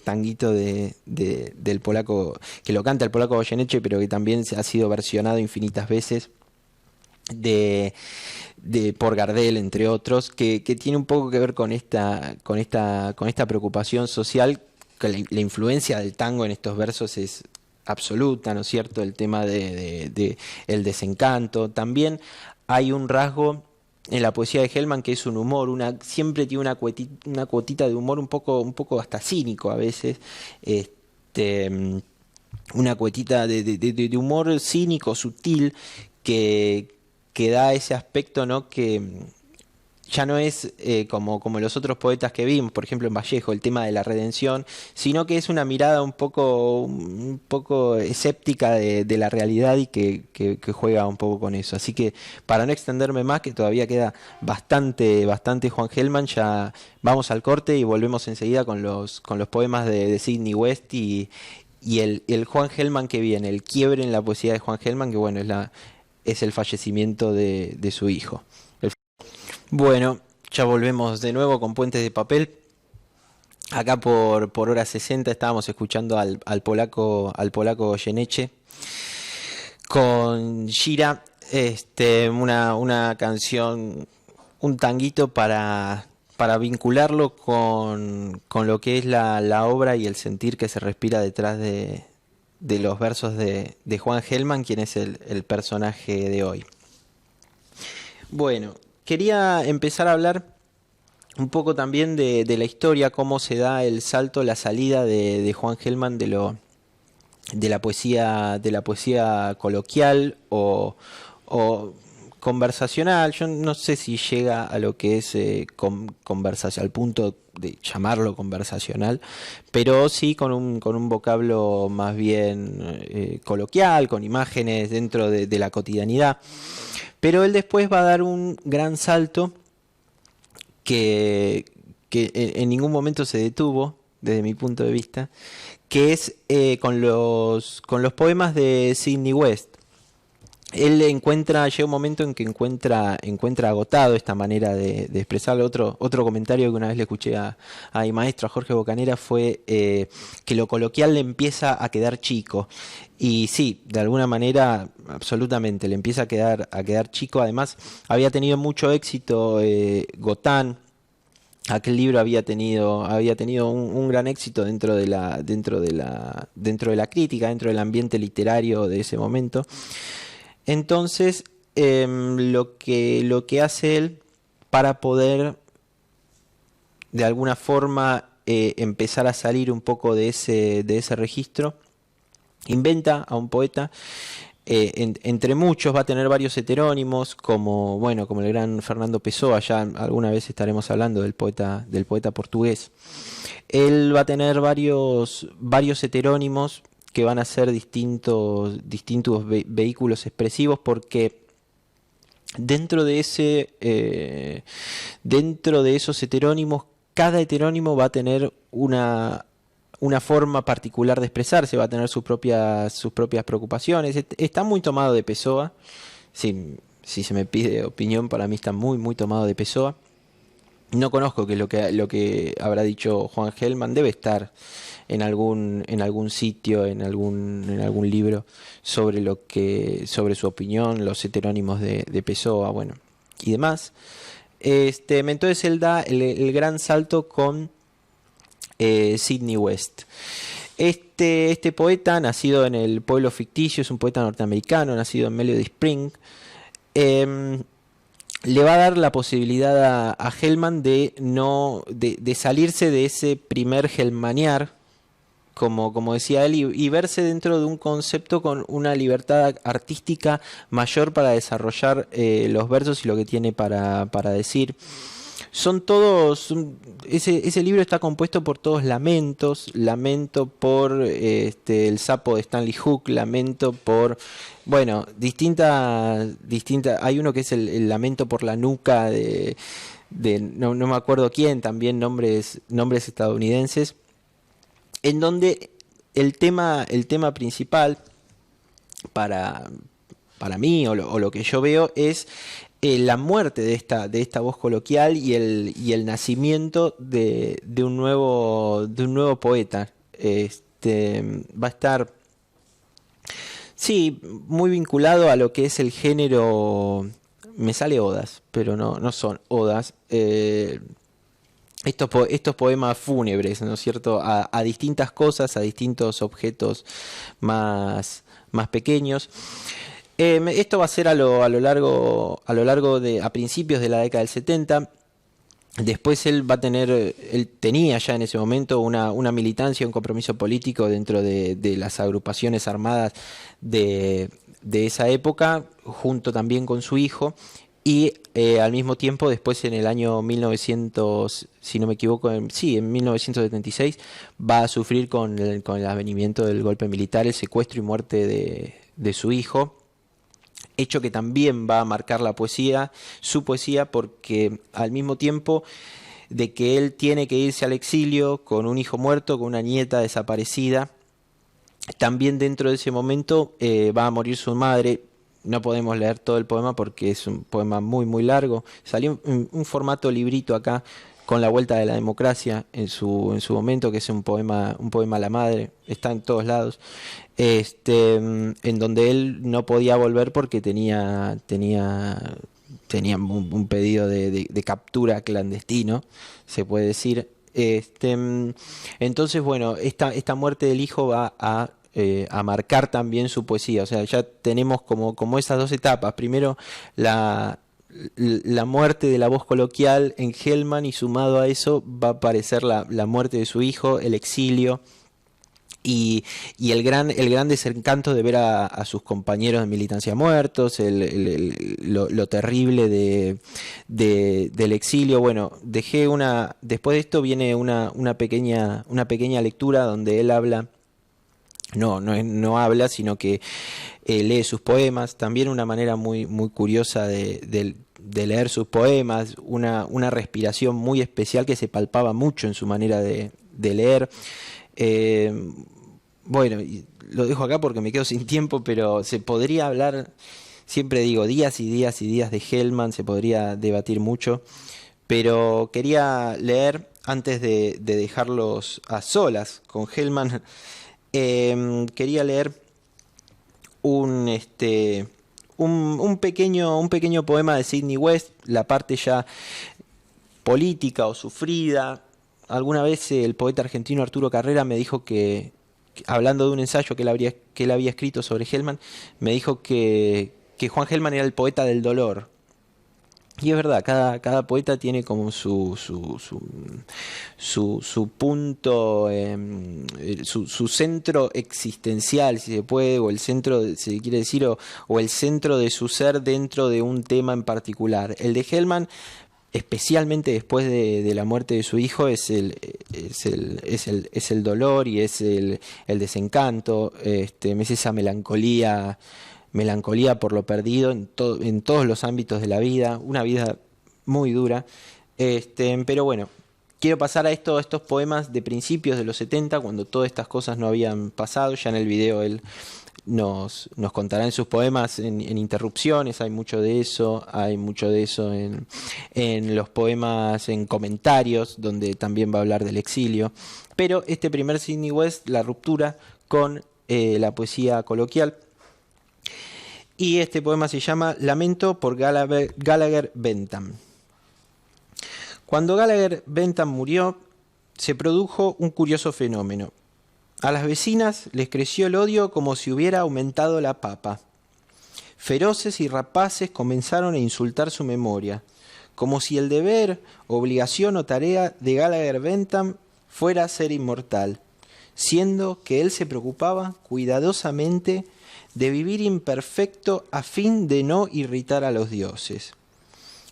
tanguito del polaco, que lo canta el polaco Goyeneche, pero que también ha sido versionado infinitas veces, por Gardel, entre otros, que tiene un poco que ver con esta preocupación social, que la influencia del tango en estos versos es absoluta, ¿no es cierto? El tema de el desencanto. También hay un rasgo en la poesía de Hellman que es un humor, siempre tiene una cuotita de humor un poco hasta cínico a veces, una cuetita de humor cínico, sutil, que da ese aspecto, ¿no? Que ya no es como los otros poetas que vimos, por ejemplo en Vallejo, el tema de la redención, sino que es una mirada un poco escéptica de la realidad y que juega un poco con eso. Así que para no extenderme más, que todavía queda bastante Juan Hellman, ya vamos al corte y volvemos enseguida con los poemas de Sidney West y el Juan Hellman que viene, el quiebre en la poesía de Juan Hellman, que bueno, es el fallecimiento de su hijo. Bueno, ya volvemos de nuevo con Puentes de Papel. Acá por hora 60 estábamos escuchando al polaco Goyeneche con Gira, una canción, un tanguito para vincularlo con lo que es la obra y el sentir que se respira detrás de los versos de Juan Hellman, quien es el personaje de hoy. Bueno, quería empezar a hablar un poco también de la historia, cómo se da el salto, la salida de Juan Hellman de la poesía coloquial o conversacional. Yo no sé si llega a lo que es conversación, al punto de llamarlo conversacional, pero sí con un vocablo más bien coloquial, con imágenes dentro de la cotidianidad. Pero él después va a dar un gran salto que en ningún momento se detuvo, desde mi punto de vista, que es con los poemas de Sidney West. Él llega un momento en que encuentra agotado esta manera de expresarlo. Otro comentario que una vez le escuché a mi maestro, a Jorge Bocanera, fue que lo coloquial le empieza a quedar chico. Y sí, de alguna manera, absolutamente, le empieza a quedar chico. Además, había tenido mucho éxito Gotán. Aquel libro había tenido un gran éxito dentro de la crítica, dentro del ambiente literario de ese momento. Entonces, lo que hace él para poder de alguna forma empezar a salir un poco de ese registro, inventa a un poeta, entre muchos, va a tener varios heterónimos, como el gran Fernando Pessoa. Ya alguna vez estaremos hablando del poeta portugués. Él va a tener varios heterónimos que van a ser distintos vehículos expresivos, porque dentro de esos heterónimos, cada heterónimo va a tener una forma particular de expresarse, va a tener sus propias preocupaciones. Está muy tomado de Pessoa. Si se me pide opinión, para mí está muy, muy tomado de Pessoa. No conozco qué es lo que habrá dicho Juan Gelman. Debe estar en algún sitio, en algún libro sobre su opinión, los heterónimos de Pessoa, bueno, y demás. Entonces él da el gran salto con Sidney West. Este poeta, nacido en el pueblo ficticio, es un poeta norteamericano, nacido en Melody Spring. Le va a dar la posibilidad a Gelman de salirse de ese primer gelmaniar, como decía él, y verse dentro de un concepto con una libertad artística mayor para desarrollar los versos y lo que tiene para decir. Son todos, ese libro está compuesto por todos lamentos, lamento por el sapo de Stanley Hook, lamento por, bueno, distintas, hay uno que es el lamento por la nuca de no me acuerdo quién, también nombres estadounidenses, en donde el tema principal para mí, o lo que yo veo, es la muerte de esta voz coloquial y el nacimiento de un nuevo poeta. Va a estar, sí, muy vinculado a lo que es el género. Me sale odas, pero no son odas. Estos poemas fúnebres, ¿no es cierto? A distintas cosas, a distintos objetos más pequeños. Esto va a ser a largo a principios de la década del 70. Después él tenía ya en ese momento una militancia, un compromiso político dentro de las agrupaciones armadas de esa época, junto también con su hijo. Y al mismo tiempo, después en el año 1900, si no me equivoco, en 1976, va a sufrir con el advenimiento del golpe militar, el secuestro y muerte de su hijo. Hecho que también va a marcar su poesía, porque al mismo tiempo de que él tiene que irse al exilio con un hijo muerto, con una nieta desaparecida, también dentro de ese momento va a morir su madre. No podemos leer todo el poema porque es un poema muy muy largo. Salió un formato librito acá con La Vuelta de la Democracia en su momento, que es un poema a la madre, está en todos lados, en donde él no podía volver porque tenía un pedido de captura clandestino, se puede decir. Entonces, bueno, esta muerte del hijo va a marcar también su poesía. O sea, ya tenemos como esas dos etapas. Primero la muerte de la voz coloquial en Gelman, y sumado a eso va a aparecer la muerte de su hijo, el exilio y el gran desencanto de ver a sus compañeros de militancia muertos, lo terrible del exilio. Bueno, después de esto viene una pequeña lectura donde él habla. No habla, sino que lee sus poemas. También una manera muy, muy curiosa de leer sus poemas, una respiración muy especial que se palpaba mucho en su manera de leer. Bueno, lo dejo acá porque me quedo sin tiempo, pero se podría hablar, siempre digo, días y días y días de Gelman, se podría debatir mucho, pero quería leer, antes de dejarlos a solas con Gelman, quería leer un pequeño poema de Sidney West, la parte ya política o sufrida. Alguna vez el poeta argentino Arturo Carrera me dijo que, hablando de un ensayo que él había escrito sobre Gelman, me dijo que Juan Gelman era el poeta del dolor. Y es verdad, cada poeta tiene como su punto, su centro existencial, si se puede, o el centro, si quiere decir, o el centro de su ser dentro de un tema en particular. El de Gelman, especialmente después de la muerte de su hijo, es el dolor y es el desencanto, es esa melancolía por lo perdido en todos los ámbitos de la vida, una vida muy dura, pero bueno, quiero pasar a estos poemas de principios de los 70, cuando todas estas cosas no habían pasado. Ya en el video él nos contará en sus poemas, en interrupciones, hay mucho de eso en los poemas, en comentarios, donde también va a hablar del exilio. Pero este primer Sidney West, la ruptura con la poesía coloquial. Y este poema se llama Lamento por Gallagher Bentham. Cuando Gallagher Bentham murió, se produjo un curioso fenómeno. A las vecinas les creció el odio como si hubiera aumentado la papa. Feroces y rapaces comenzaron a insultar su memoria, como si el deber, obligación o tarea de Gallagher Bentham fuera ser inmortal, siendo que él se preocupaba cuidadosamente de vivir imperfecto a fin de no irritar a los dioses.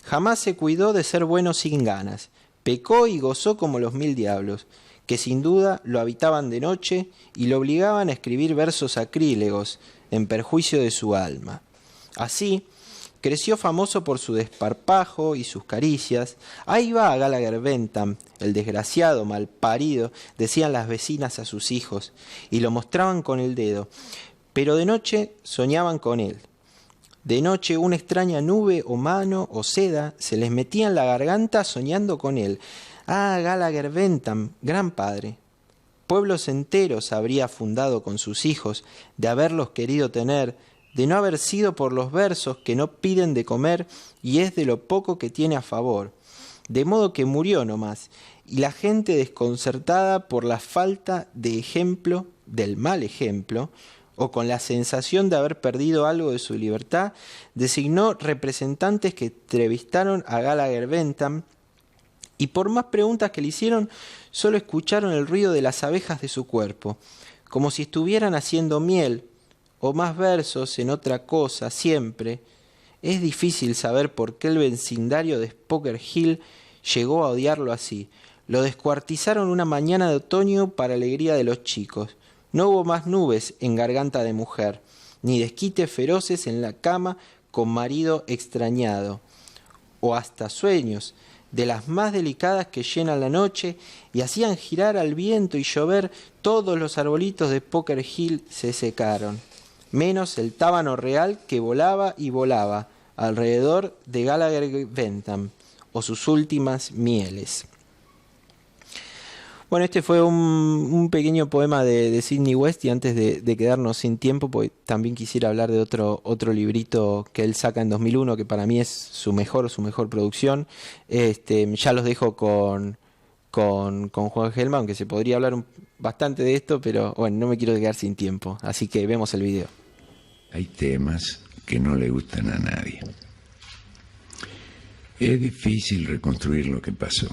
Jamás se cuidó de ser bueno sin ganas, pecó y gozó como los 1000 diablos, que sin duda lo habitaban de noche y lo obligaban a escribir versos sacrílegos en perjuicio de su alma. Así, creció famoso por su desparpajo y sus caricias. Ahí va Gallagher Bentham, el desgraciado, malparido, decían las vecinas a sus hijos, y lo mostraban con el dedo. Pero de noche soñaban con él. De noche una extraña nube o mano o seda se les metía en la garganta soñando con él. Ah, Gallagher Bentham, gran padre. Pueblos enteros habría fundado con sus hijos, de haberlos querido tener, de no haber sido por los versos que no piden de comer y es de lo poco que tiene a favor. De modo que murió nomás, y la gente desconcertada por la falta de ejemplo, del mal ejemplo, o con la sensación de haber perdido algo de su libertad, designó representantes que entrevistaron a Gallagher Bentham y por más preguntas que le hicieron, solo escucharon el ruido de las abejas de su cuerpo, como si estuvieran haciendo miel, o más versos en otra cosa, siempre. Es difícil saber por qué el vecindario de Poker Hill llegó a odiarlo así. Lo descuartizaron una mañana de otoño para alegría de los chicos. No hubo más nubes en garganta de mujer, ni desquites feroces en la cama con marido extrañado, o hasta sueños de las más delicadas que llenan la noche y hacían girar al viento y llover. Todos los arbolitos de Poker Hill se secaron, menos el tábano real que volaba y volaba alrededor de Gallagher Bentham, o sus últimas mieles. Bueno, este fue un pequeño poema de Sidney West, y antes de quedarnos sin tiempo, porque también quisiera hablar de otro librito que él saca en 2001, que para mí es su mejor producción. Ya los dejo con Juan Gelman, aunque se podría hablar bastante de esto, pero bueno, no me quiero quedar sin tiempo, así que vemos el video. Hay temas que no le gustan a nadie. Es difícil reconstruir lo que pasó.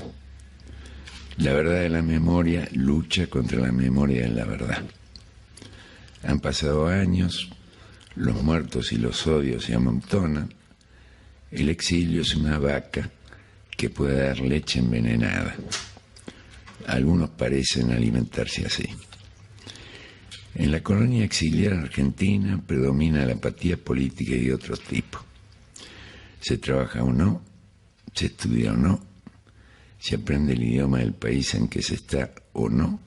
La verdad de la memoria lucha contra la memoria de la verdad. Han pasado años, los muertos y los odios se amontonan. El exilio es una vaca que puede dar leche envenenada. Algunos parecen alimentarse así. En la colonia exiliar argentina predomina la apatía política y de otro tipo. Se trabaja o no, se estudia o no, se aprende el idioma del país en que se está o no,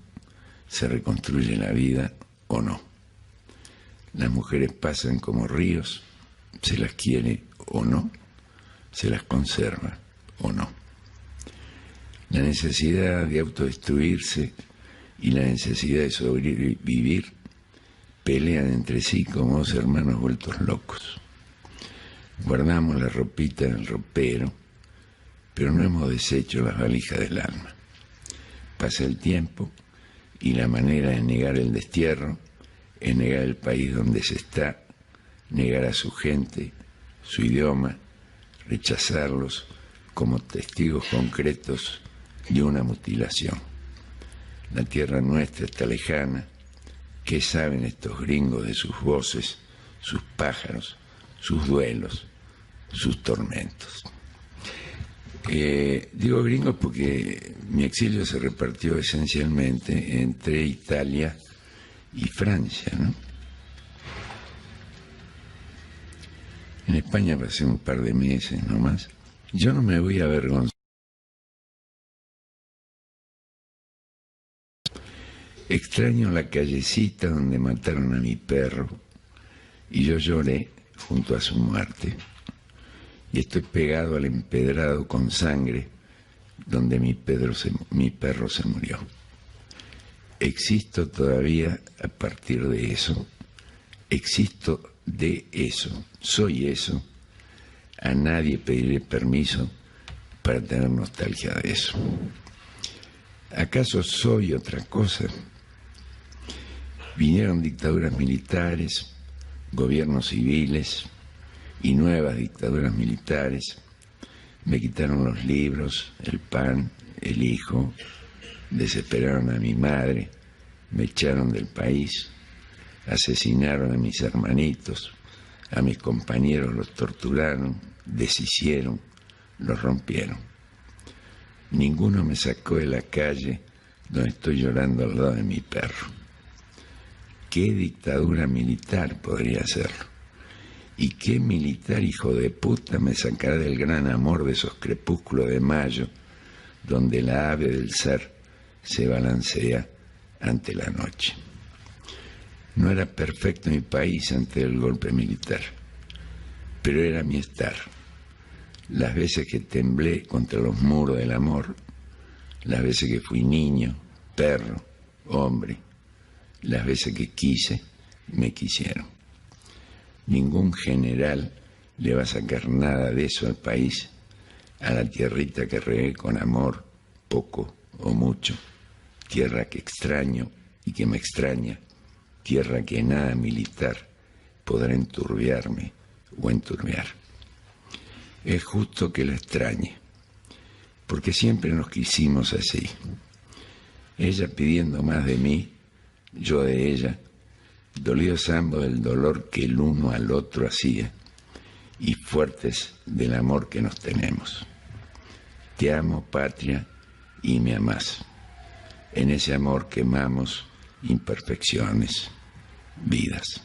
se reconstruye la vida o no. Las mujeres pasan como ríos, se las quiere o no, se las conserva o no. La necesidad de autodestruirse y la necesidad de sobrevivir pelean entre sí como dos hermanos vueltos locos. Guardamos la ropita en el ropero, pero no hemos deshecho las valijas del alma. Pasa el tiempo y la manera de negar el destierro es negar el país donde se está, negar a su gente, su idioma, rechazarlos como testigos concretos de una mutilación. La tierra nuestra está lejana. ¿Qué saben estos gringos de sus voces, sus pájaros, sus duelos, sus tormentos? Digo gringos porque mi exilio se repartió esencialmente entre Italia y Francia, ¿no? En España pasé un par de meses nomás. Yo no me voy a avergonzar Extraño la callecita donde mataron a mi perro y yo lloré junto a su muerte. Y estoy pegado al empedrado con sangre donde mi perro se murió. Existo todavía a partir de eso. Existo de eso. Soy eso. A nadie pediré permiso para tener nostalgia de eso. ¿Acaso soy otra cosa? Vinieron dictaduras militares, gobiernos civiles y nuevas dictaduras militares. Me quitaron los libros, el pan, el hijo, desesperaron a mi madre, me echaron del país, asesinaron a mis hermanitos, a mis compañeros los torturaron, deshicieron, los rompieron. Ninguno me sacó de la calle donde estoy llorando al lado de mi perro. ¿Qué dictadura militar podría hacerlo? ¿Y qué militar hijo de puta me sacará del gran amor de esos crepúsculos de mayo, donde la ave del ser se balancea ante la noche? No era perfecto mi país antes del golpe militar, pero era mi estar. Las veces que temblé contra los muros del amor, las veces que fui niño, perro, hombre, las veces que quise, me quisieron. Ningún general le va a sacar nada de eso al país, a la tierrita que regué con amor, poco o mucho, tierra que extraño y que me extraña, tierra que nada militar podrá enturbiarme o enturbiar. Es justo que la extrañe, porque siempre nos quisimos así. Ella pidiendo más de mí, yo de ella, dolidos ambos del dolor que el uno al otro hacía, y fuertes del amor que nos tenemos. Te amo, patria, y me amás. En ese amor quemamos imperfecciones, vidas.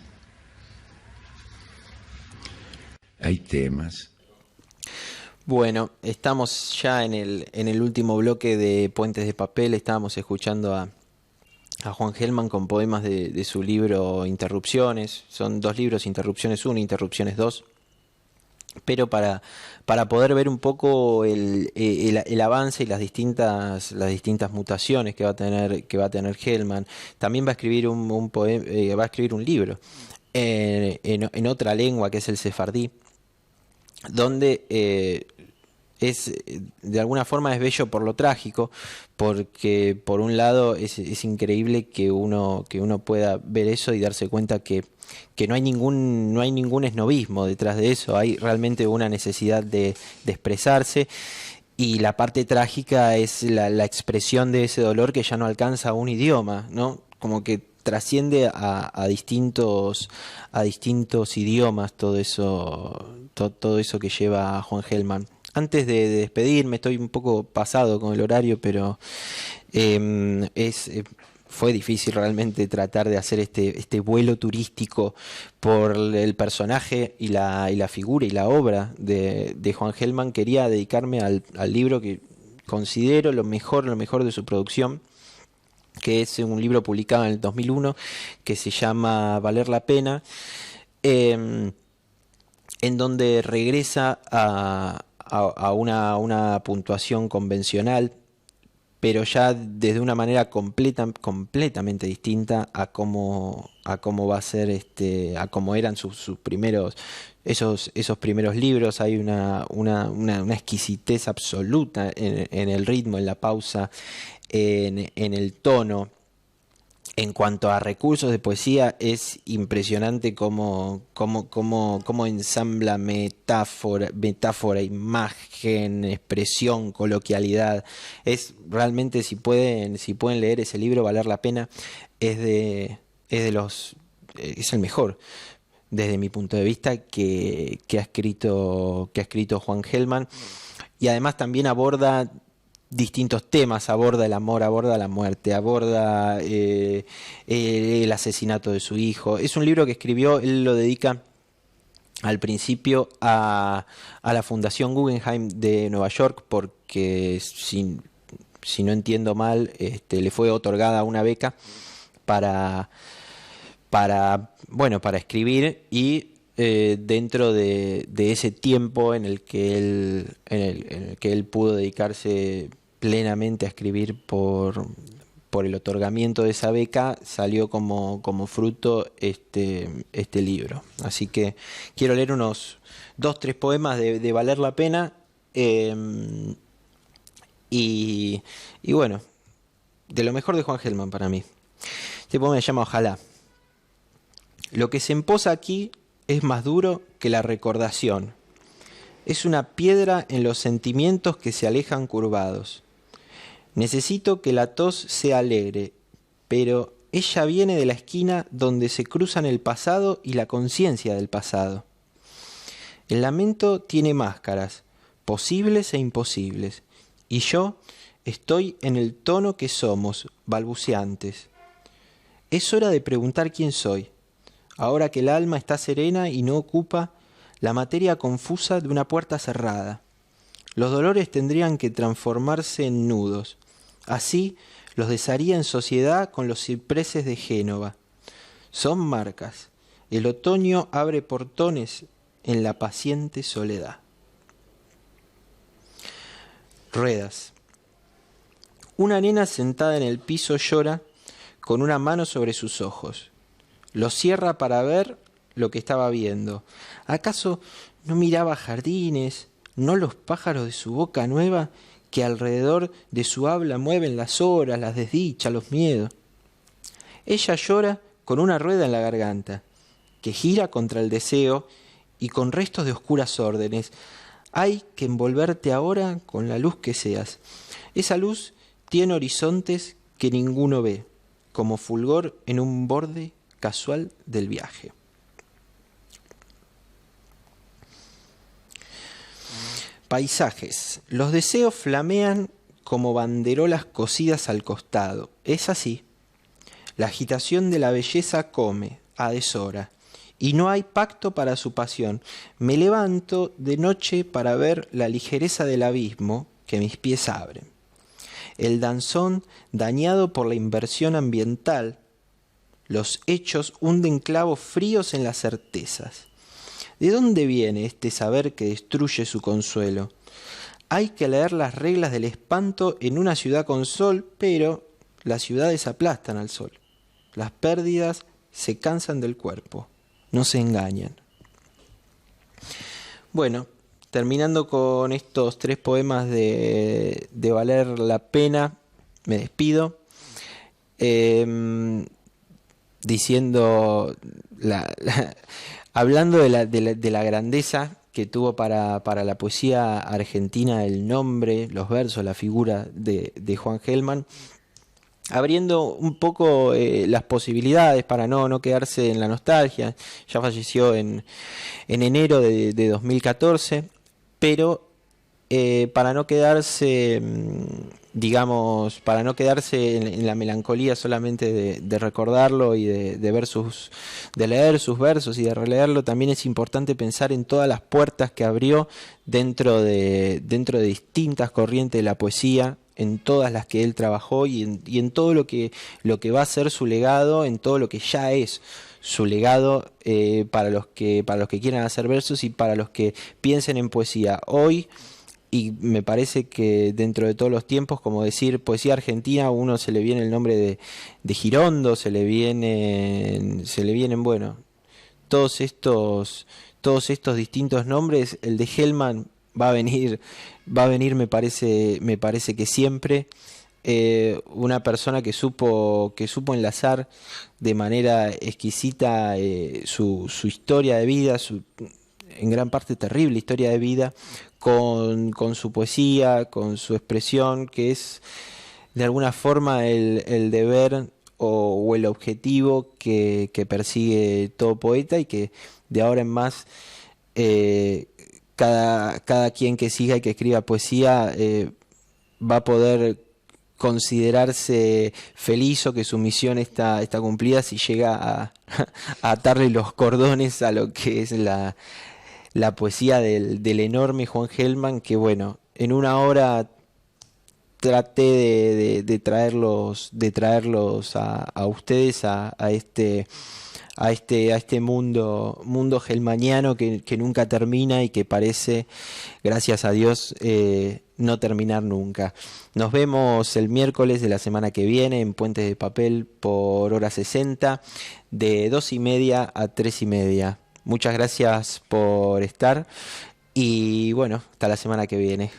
Hay temas. Bueno, estamos ya en el último bloque de Puentes de Papel. Estábamos escuchando a Juan Gelman con poemas de su libro Interrupciones. Son 2 libros, Interrupciones 1, Interrupciones 2. Pero para poder ver un poco el avance y las distintas mutaciones que va a tener Gelman, también va a escribir va a escribir un libro en otra lengua, que es el sefardí, donde de alguna forma es bello por lo trágico, porque por un lado es increíble que uno pueda ver eso y darse cuenta que no hay ningún esnovismo detrás de eso. Hay realmente una necesidad de expresarse, y la parte trágica es la expresión de ese dolor que ya no alcanza un idioma, ¿no? Como que trasciende a distintos idiomas todo eso que lleva Juan Gelman. Antes de despedirme, estoy un poco pasado con el horario, pero fue difícil realmente tratar de hacer este vuelo turístico por el personaje y la figura y la obra de Juan Gelman. Quería dedicarme al libro que considero lo mejor de su producción, que es un libro publicado en el 2001 que se llama Valer la Pena, en donde regresa a una puntuación convencional, pero ya desde una manera completamente distinta a cómo va a ser a cómo eran sus primeros esos primeros libros. Hay una exquisitez absoluta en el ritmo, en la pausa, en el tono. En cuanto a recursos de poesía, es impresionante cómo ensambla metáfora, imagen, expresión, coloquialidad. Es realmente, si pueden leer ese libro, valer la pena. Es el mejor, desde mi punto de vista, que ha escrito Juan Gelman. Y además también aborda distintos temas, aborda el amor, aborda la muerte, aborda el asesinato de su hijo. Es un libro que escribió, él lo dedica al principio a la Fundación Guggenheim de Nueva York, porque si no entiendo mal, le fue otorgada una beca para escribir, y dentro de ese tiempo en el que él pudo dedicarse plenamente a escribir por el otorgamiento de esa beca, salió como fruto este libro. Así que quiero leer unos 2-3 poemas de valer la pena, y bueno, de lo mejor de Juan Gelman para mí. Este poema se llama Ojalá. Lo que se emposa aquí es más duro que la recordación. Es una piedra en los sentimientos que se alejan curvados. Necesito que la tos sea alegre, pero ella viene de la esquina donde se cruzan el pasado y la conciencia del pasado. El lamento tiene máscaras, posibles e imposibles, y yo estoy en el tono que somos, balbuceantes. Es hora de preguntar quién soy, ahora que el alma está serena y no ocupa la materia confusa de una puerta cerrada. Los dolores tendrían que transformarse en nudos. Así los desharía en sociedad con los cipreses de Génova. Son marcas. El otoño abre portones en la paciente soledad. Ruedas. Una nena sentada en el piso llora con una mano sobre sus ojos. Los cierra para ver lo que estaba viendo. ¿Acaso no miraba jardines, no los pájaros de su boca nueva que alrededor de su habla mueven las horas, las desdichas, los miedos? Ella llora con una rueda en la garganta, que gira contra el deseo y con restos de oscuras órdenes. Hay que envolverte ahora con la luz que seas. Esa luz tiene horizontes que ninguno ve, como fulgor en un borde casual del viaje. Paisajes. Los deseos flamean como banderolas cosidas al costado. Es así. La agitación de la belleza come a deshora, y no hay pacto para su pasión. Me levanto de noche para ver la ligereza del abismo que mis pies abren. El danzón dañado por la inversión ambiental. Los hechos hunden clavos fríos en las certezas. ¿De dónde viene este saber que destruye su consuelo? Hay que leer las reglas del espanto en una ciudad con sol, pero las ciudades aplastan al sol. Las pérdidas se cansan del cuerpo, no se engañan. Bueno, terminando con estos 3 poemas de valer la pena, me despido. Diciendo, hablando de la grandeza que tuvo para la poesía argentina el nombre, los versos, la figura de Juan Gelman, abriendo un poco las posibilidades para no quedarse en la nostalgia. Ya falleció en enero de 2014, pero para no quedarse, digamos, para no quedarse en la melancolía solamente de recordarlo y de leer sus versos y de releerlo, también es importante pensar en todas las puertas que abrió dentro de distintas corrientes de la poesía, en todas las que él trabajó y en todo lo que va a ser su legado, en todo lo que ya es su legado, para los que quieran hacer versos y para los que piensen en poesía hoy. Y me parece que dentro de todos los tiempos, como decir poesía argentina, a uno se le viene el nombre de Girondo, se le vienen, bueno, todos estos distintos nombres. El de Gelman va a venir, me parece que siempre. Una persona que supo enlazar de manera exquisita su historia de vida, su en gran parte terrible historia de vida, con su poesía, con su expresión, que es de alguna forma el deber o el objetivo que persigue todo poeta, y que de ahora en más cada quien que siga y que escriba poesía va a poder considerarse feliz, o que su misión está cumplida si llega a atarle los cordones a lo que es la poesía del enorme Juan Gelman, que bueno, en una hora traté de traerlos a ustedes a este mundo gelmaniano que nunca termina y que parece, gracias a Dios, no terminar nunca. Nos vemos el miércoles de la semana que viene en Puentes de Papel por hora 60, de 2:30 a 3:30. Muchas gracias por estar y bueno, hasta la semana que viene.